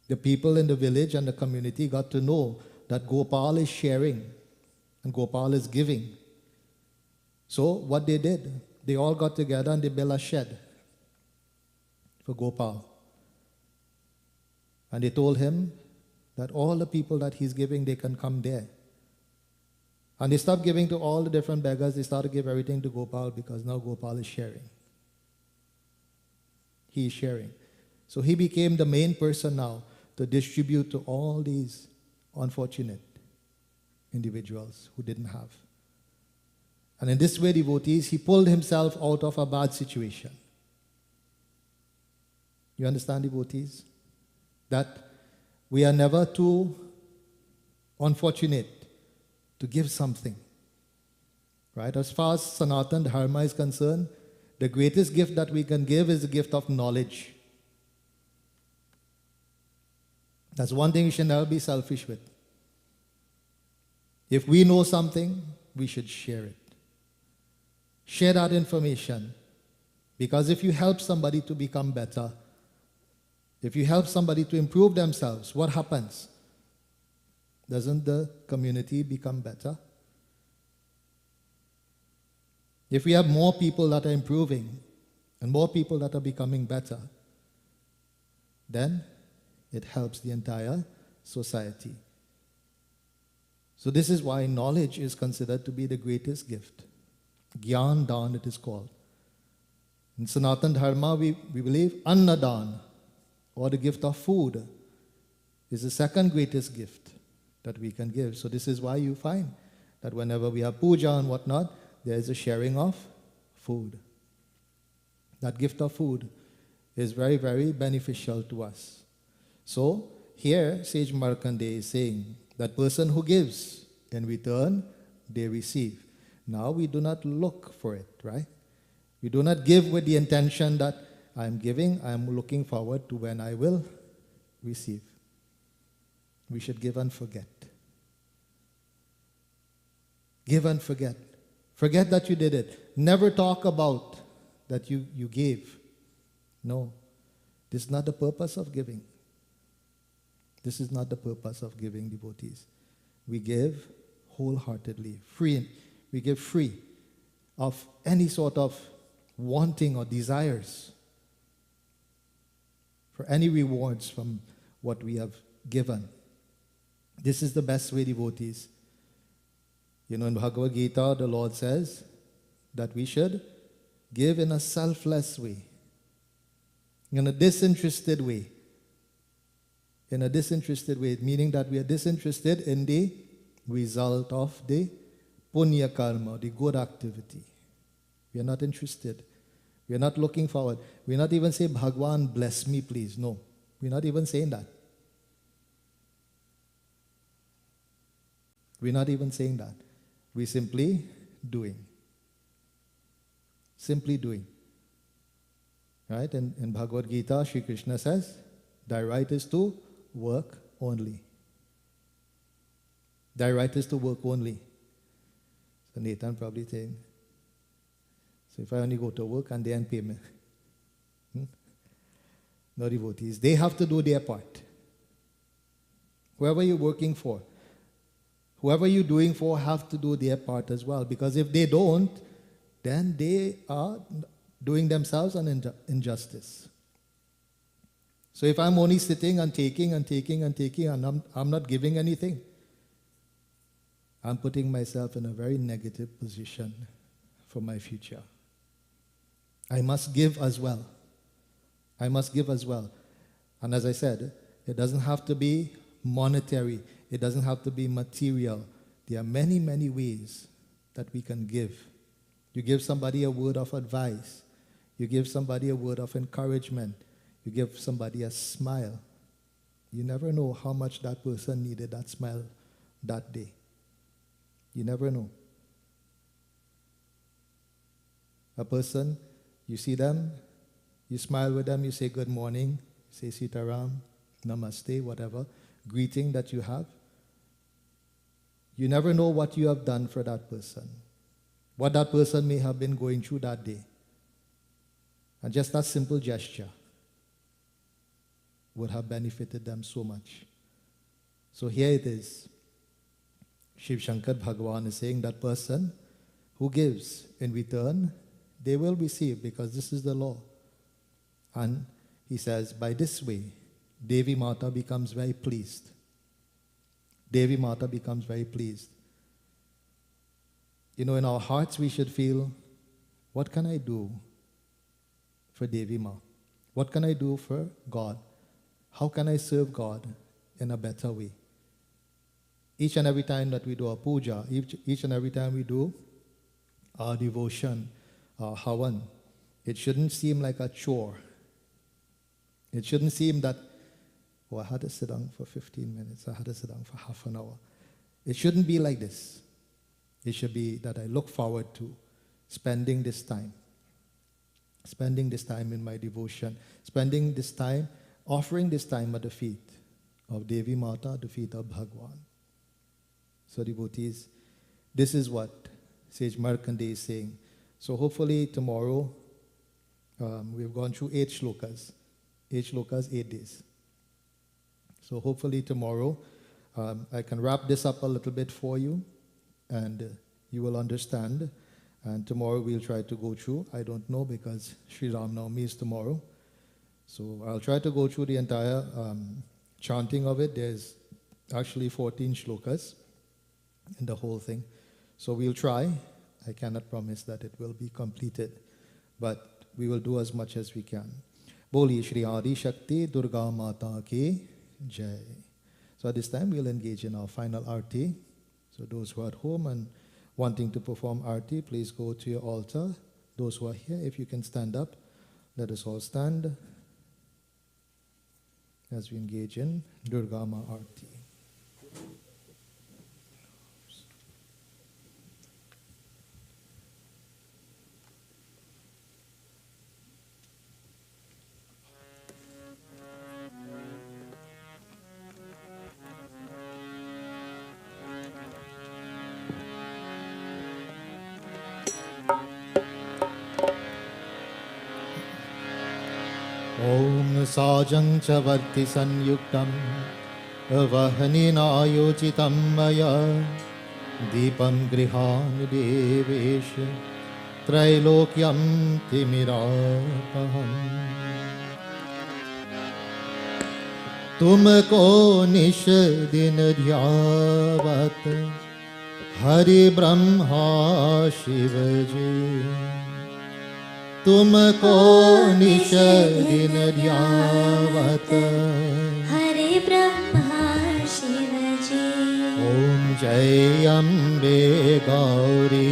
the people in the village and the community got to know that Gopal is sharing and Gopal is giving. So what they did, they all got together and they built a shed for Gopal. And they told him that all the people that he's giving, they can come there. And they stopped giving to all the different beggars. They started to give everything to Gopal because now Gopal is sharing. He is sharing. So he became the main person now to distribute to all these unfortunate individuals who didn't have. And in this way, devotees, he pulled himself out of a bad situation. You understand, devotees? That we are never too unfortunate to give something. Right? As far as Sanatan Dharma is concerned, the greatest gift that we can give is the gift of knowledge. That's one thing we should never be selfish with. If we know something, we should share it. Share that information. Because if you help somebody to become better, if you help somebody to improve themselves, what happens? Doesn't the community become better? If we have more people that are improving and more people that are becoming better, then it helps the entire society. So this is why knowledge is considered to be the greatest gift. Gyan Dan it is called. In Sanatan Dharma we believe Anna Dan, or the gift of food, is the second greatest gift that we can give. So this is why you find that whenever we have puja and whatnot, there is a sharing of food. That gift of food is very, very beneficial to us. So here Sage Markandeya is saying that person who gives, in return, they receive. Now we do not look for it, right? We do not give with the intention that I am giving, I am looking forward to when I will receive. We should give and forget. Give and forget. Forget that you did it. Never talk about that you gave. No. This is not the purpose of giving. This is not the purpose of giving, devotees. We give wholeheartedly, free. We give free of any sort of wanting or desires for any rewards from what we have given. This is the best way, devotees. You know, in Bhagavad Gita, the Lord says that we should give in a selfless way, in a disinterested way. In a disinterested way, meaning that we are disinterested in the result of the punya karma, the good activity. We are not interested. We are not looking forward. We are not even saying, Bhagwan, bless me, please. No, we are not even saying that. We're not even saying that. We're simply doing. Simply doing. Right? And in Bhagavad Gita, Sri Krishna says, thy right is to work only. Thy right is to work only. So Nathan probably saying, so if I only go to work and they don't pay me. No, devotees. They have to do their part. Whoever you're working for, whoever you're doing for have to do their part as well. Because if they don't, then they are doing themselves an injustice. So if I'm only sitting and taking and taking and taking and I'm not giving anything, I'm putting myself in a very negative position for my future. I must give as well. I must give as well. And as I said, it doesn't have to be monetary. It doesn't have to be material. There are many, many ways that we can give. You give somebody a word of advice. You give somebody a word of encouragement. You give somebody a smile. You never know how much that person needed that smile that day. You never know. A person, you see them, you smile with them, you say good morning, say Sitaram, Namaste, whatever, greeting that you have. You never know what you have done for that person, what that person may have been going through that day. And just that simple gesture would have benefited them so much. So here it is. Shiv Shankar Bhagavan is saying that person who gives in return, they will receive, because this is the law. And he says, by this way, Devi Mata becomes very pleased. Devi Mata becomes very pleased. in our hearts we should feel, what can I do for Devi Ma? What can I do for God? How can I serve God in a better way? Each and every time that we do our puja, each and every time we do our devotion, our havan, it shouldn't seem like a chore. It shouldn't seem that, oh, I had to sit down for 15 minutes, I had to sit down for half an hour. It shouldn't be like this. It should be that I look forward to spending this time in my devotion, spending this time, offering this time at the feet of Devi Mata, the feet of Bhagwan. So devotees, this is what Sage Markandeya is saying. So hopefully tomorrow, we've gone through 8 shlokas, 8 days. So hopefully tomorrow, I can wrap this up a little bit for you, and you will understand. And tomorrow we'll try to go through. I don't know because Sri Ram Navami is tomorrow. So I'll try to go through the entire chanting of it. There's actually 14 shlokas in the whole thing. So we'll try. I cannot promise that it will be completed, but we will do as much as we can. Boli Shri Adi Shakti Durga Mata Ki Jai. So at this time we'll engage in our final arti. So those who are at home and wanting to perform arti, please go to your altar. Those who are here, if you can stand up, let us all stand as we engage in Durga Ma Arti. Om Sajang Chavarti Sanyuktam Avahanina Yochitam Maya Deepam Grihan Devesh Trailokyam Timirapaham Tumko Nish Din Dhyavat Hari Brahma Shivaji तुमको निश दिन ध्यावत हरे ब्रह्मा शिव जी। ओम जय अम्बे गौरी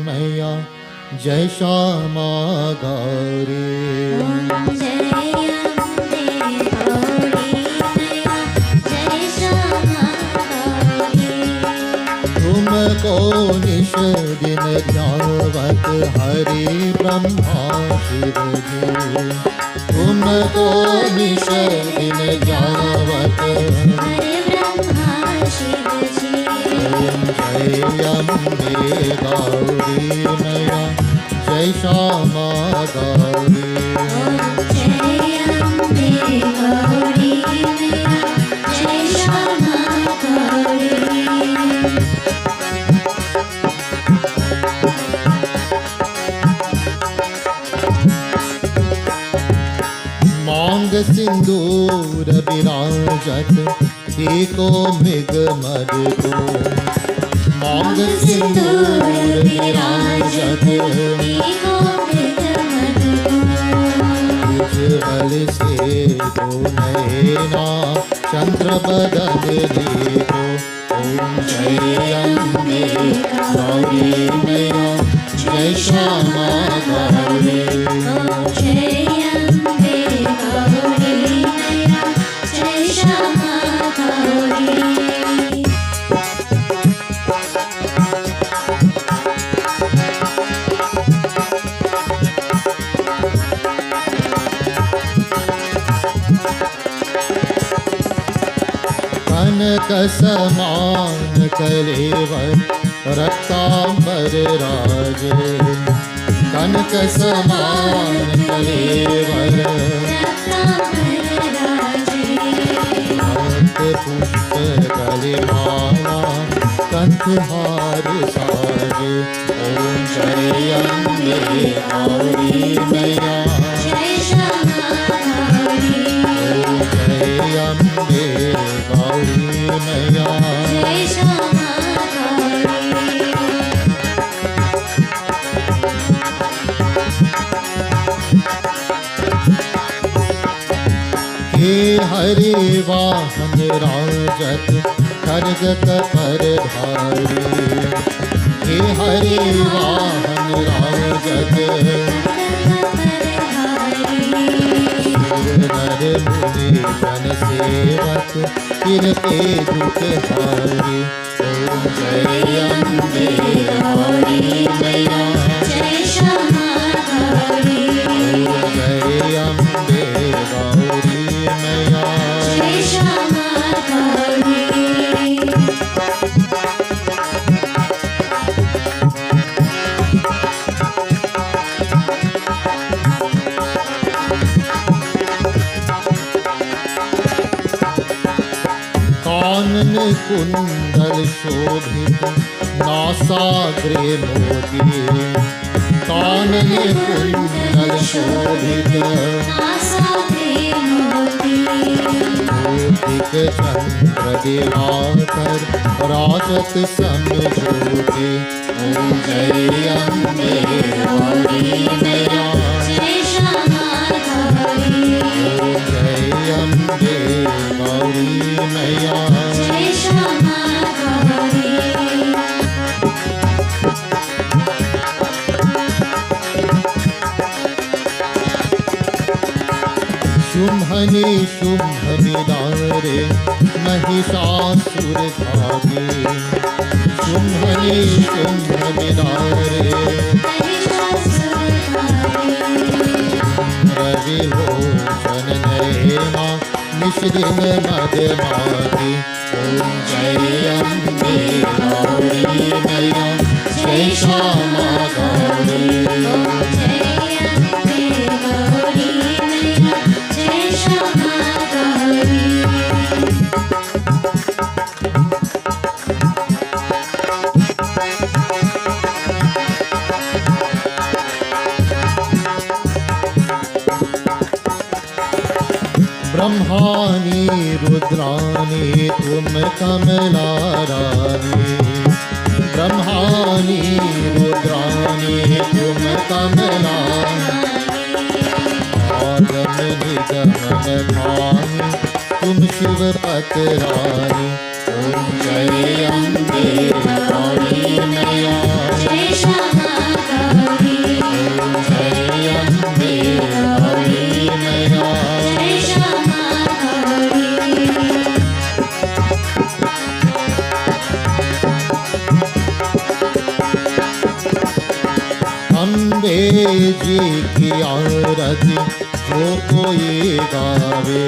मैया जय श्यामा गौरी ओम जय अम्बे गौरी मैया जय श्यामा गौरी तुमको निश दिन ध्यावत हरि ब्रह्मा शिव जी तुमको निश दिन ध्यावत हरे ब्रह्मा शिव जी। ओम जय अम्बे गौरी मैया जय श्यामा गौरी ओम जय अम्बे गौरी मैया जय श्यामा गौरी मांग सिंदूर विराजत एको मृग मद को मांग सिंदूर विराजत एको मृग मद को उज्ज्वल से दो नयना चंद्र बदन देखो ओम जय अम्बे गौरी मैया जय श्यामा गौरी ओम जय अम्बे गौरी मैया जय श्यामा गौरी कनक समान कलेवर रक्तांबर राजे कनक समान कलेवर पुष्प कलिमाला कंठहार साजे ओम जय अम्बे गौरी मैया जय श्यामा गौरी ओम जय अम्बे गौरी मैया जय श्यामा गौरी हे हरे वाहन राजत खड्ग पर धारी। हे हरे वाहन राजत नर मुनि जन सेवक किरते दुख हारी। ओम जय अम्बे गौरी मैया जय श्यामा गौरी। ओम जय अम्बे गौरी मैया जय श्यामा गौरी। कानन कुंडल शोभित नासाग्रे मोदी। कानन कुंडल शोभित नासाग्रे मोती। मोतिक चंद्र दिवाकर राजत समझोते। ओम जय अम्बे गौरी मैया जय श्यामा गौरी। ओम जय अम्बे गौरी मैया जय श्यामा गौरी। शुंभनि शुंभ निदारे महिषासुर भागे। शुंभनि शुंभ निदारे रविलोचन नयना निश्रिन मदमागे। ओम जय अम्बे गौरी मैया जय श्यामा गौरी। जय अम्बे गौरी मैया जय श्यामा गौरी। ब्रह्माणि रुद्राणि तुम कमला रानी। ब्रह्माणि रुद्राणि तुम कमला आगम निगमन भानि तुम शिव पतरानी। ओम जय अम्बे गौरी मैया जय श्यामा गौरी। ओम जय अम्बे गौरी मैया जय श्यामा गौरी। अम्बे जी की आरती जो कोई गावे।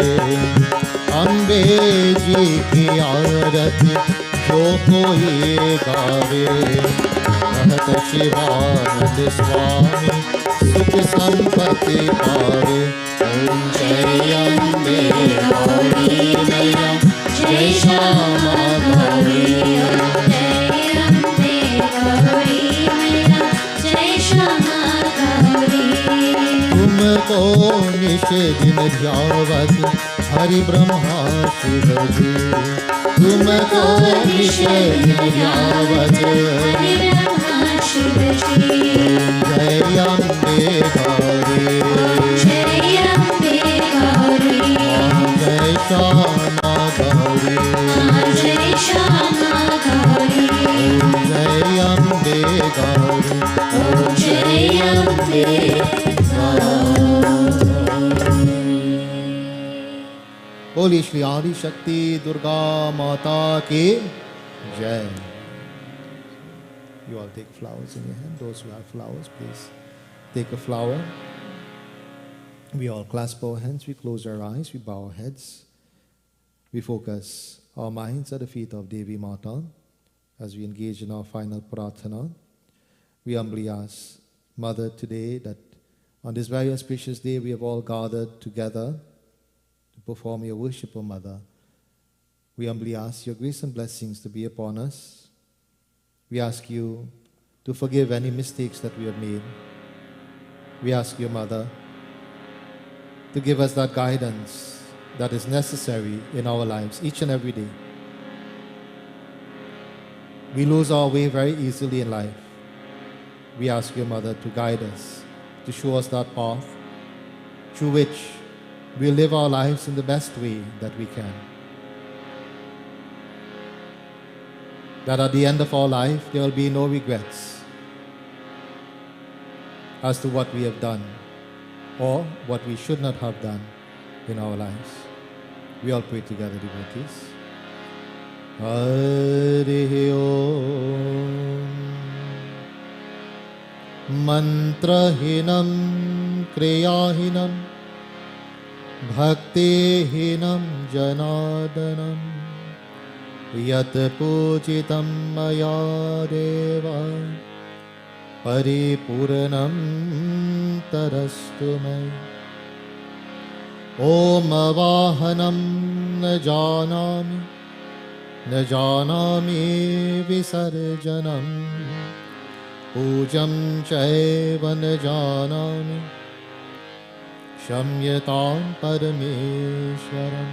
अम्बे जी की आरती जो कोई गावे। कहत शिवानंद स्वामी सुख संपत्ति पावे। ओम जय अम्बे गौरी मैया जय श्यामा गौरी। जय अम्बे गौरी मैया जय श्यामा गौरी। तुमको निश दिन ध्यावत हरि ब्रह्मा शिव जी। तुमको निश दिन ध्यावत हरि ब्रह्मा शिव जी। जय अम्बे गौरी जय अम्बे गौरी। जय श्यामा गौरी। जय श्यामा गौरी। जय अम्बे गौरी जय अम्बे बोली श्री आदि शक्ति दुर्गा माता की जय। You all take flowers in your hand. Those who have flowers, please take a flower. We all clasp our hands, we close our eyes, we bow our heads. We focus our minds at the feet of Devi Mata as we engage in our final prarthana. We humbly ask, Mother, today that on this very auspicious day we have all gathered together to perform your worship, O Mother. We humbly ask your grace and blessings to be upon us. We ask you to forgive any mistakes that we have made. We ask you, Mother, to give us that guidance that is necessary in our lives each and every day. We lose our way very easily in life. We ask your Mother to guide us, to show us that path through which we live our lives in the best way that we can. That at the end of our life, there will be no regrets as to what we have done or what we should not have done in our lives. We all pray together, devotees. Hari Om. Mantrahinam kriyahinam bhaktihinam janadanam yat pujitam maya deva paripurnam tarastu may. Om avahanam na janami visarjanam pujam chaiva na janami shamyatam parameshwaram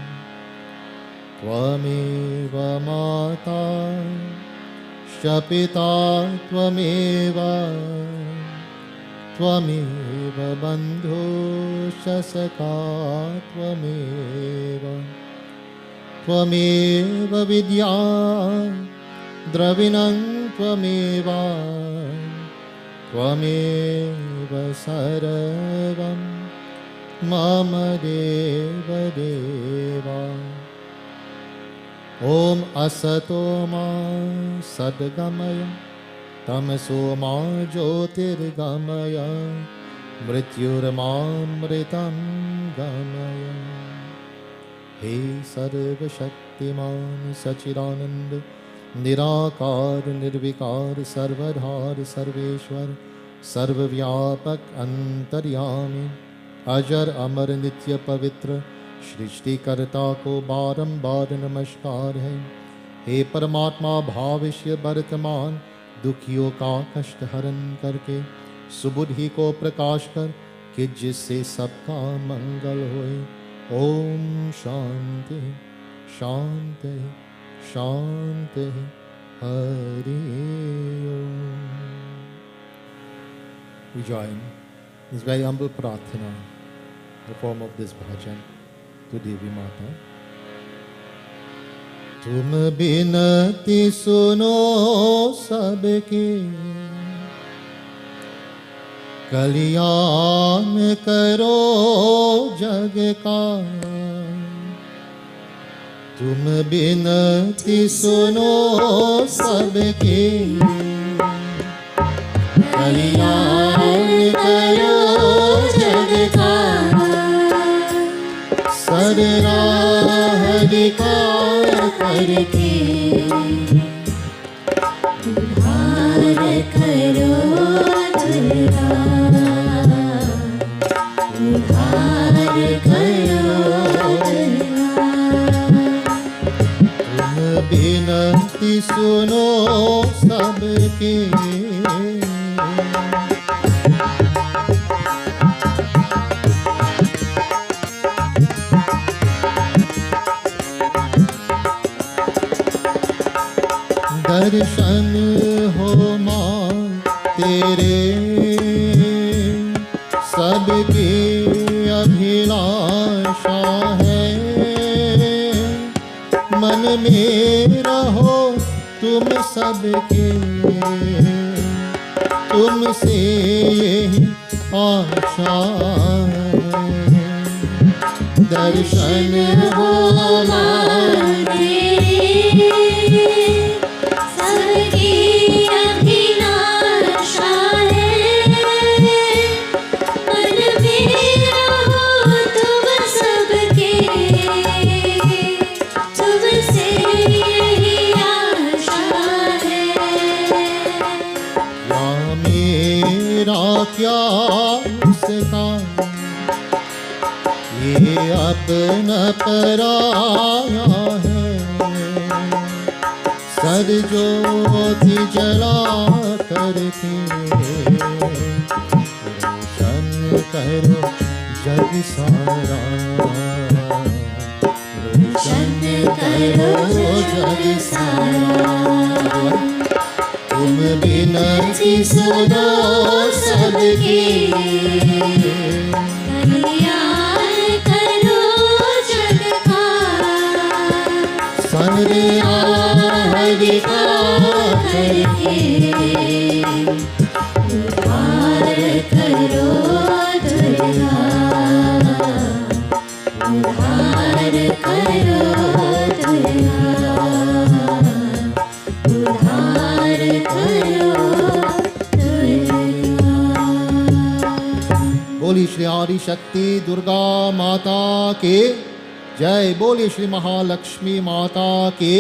tvameva mata shapita tvameva tvameva bandhu shasaka tvameva vidya dravinam tvameva sarvam mama deva deva. Om asato ma sadgamaya tamaso ma jyotirgamaya mrityurmamritam gamaya. He sarva shaktiman sachidananda निराकार निर्विकार सर्वधार सर्वेश्वर सर्वव्यापक अंतर्यामी अजर अमर नित्य पवित्र सृष्टिकर्ता को बारंबार नमस्कार है। हे परमात्मा, भविष्य वर्तमान दुखियों का कष्ट हरण करके सुबुद्धि को प्रकाश कर कि जिससे सबका मंगल होए। ओम शांति शांति Shanti Hari Om. We join this very humble prarthana, the form of this bhajan to Devi Mata. Tum binati suno sabki kalyan karo jag ka. तुम बिनती सुनो सबकी कल्याण करो जग का सरराधिकार करके उद्धार करो जगा उद्धार करो बिनती सुनो सबकी दर्शन हो माँ तेरे सबकी अभिलाषा है। मन में रहो तुम सबके तुमसे यही आशा है। दर्शन हो मांगे सबकी अभिलाषा है। मन में रहो तुम सबके तुमसे यही आशा है। या मेरा क्या उसका ये अपना पराया है। सद ज्योति जला करके रोशन करो जग सारा। रोशन करो जग सारा। तुम बिनती सुनो सबकी कल्याण करो दुर्गा हरि का करके उद्धार करो दुर्गा, उद्धार करो दुर्गा, उद्धार करो दुर्गा। बोली श्री आदि शक्ति दुर्गा माता के जय। बोली श्री महालक्ष्मी माता के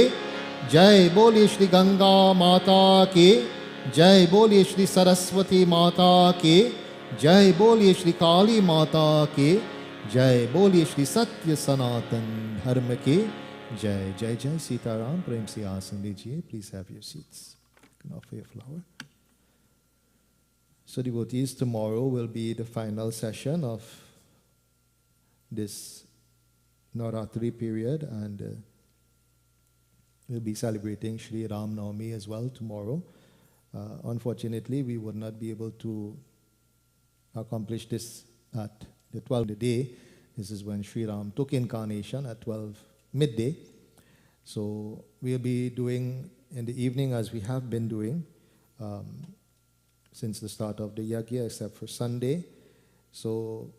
जय। बोली श्री गंगा माता के जय। बोली श्री सरस्वती माता के जय। बोली श्री काली माता के जय। बोली श्री सत्य सनातन धर्म के जय। जय जय सीताराम। प्रेम से आसन लीजिए। Please have your seats. Can offer your flower. So devotees, tomorrow will be the final session of this Navratri period, and we'll be celebrating Sri Ram Navami as well tomorrow. Unfortunately, we would not be able to accomplish this at the 12th day. This is when Sri Ram took incarnation at 12 midday. So we'll be doing in the evening as we have been doing since the start of the yagya, except for Sunday. So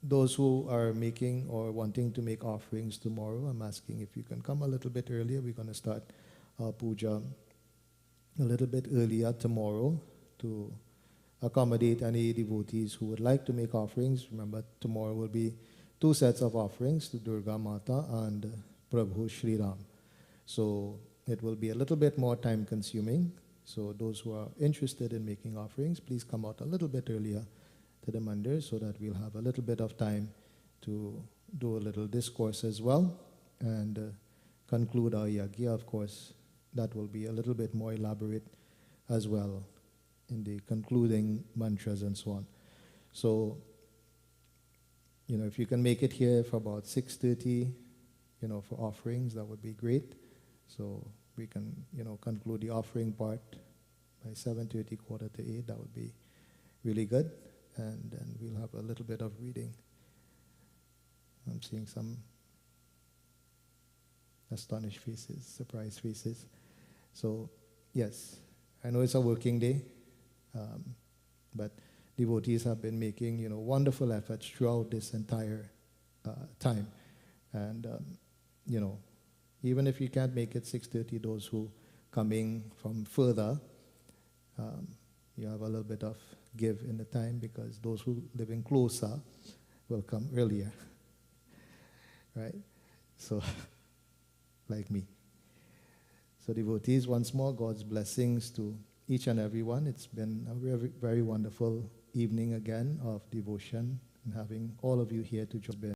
those who are making or wanting to make offerings tomorrow, I'm asking if you can come a little bit earlier. We're going to start our puja a little bit earlier tomorrow to accommodate any devotees who would like to make offerings. Remember, tomorrow will be 2 sets of offerings to Durga Mata and Prabhu Sri Ram. So it will be a little bit more time consuming. So those who are interested in making offerings, please come out a little bit earlier to the mandir so that we'll have a little bit of time to do a little discourse as well and conclude our yagya. Of course, that will be a little bit more elaborate as well in the concluding mantras and so on. So, if you can make it here for about 6:30, for offerings, that would be great. So we can, conclude the offering part by 7:30, 7:45. That would be really good. And then we'll have a little bit of reading. I'm seeing some astonished faces, surprised faces. So, yes, I know it's a working day, but devotees have been making, wonderful efforts throughout this entire time. And, even if you can't make it 6:30, those who coming from further, you have a little bit of give in the time, because those who living closer will come earlier, right? So, like me. So devotees, once more, God's blessings to each and every one. It's been a very, very wonderful evening again of devotion, and having all of you here to join.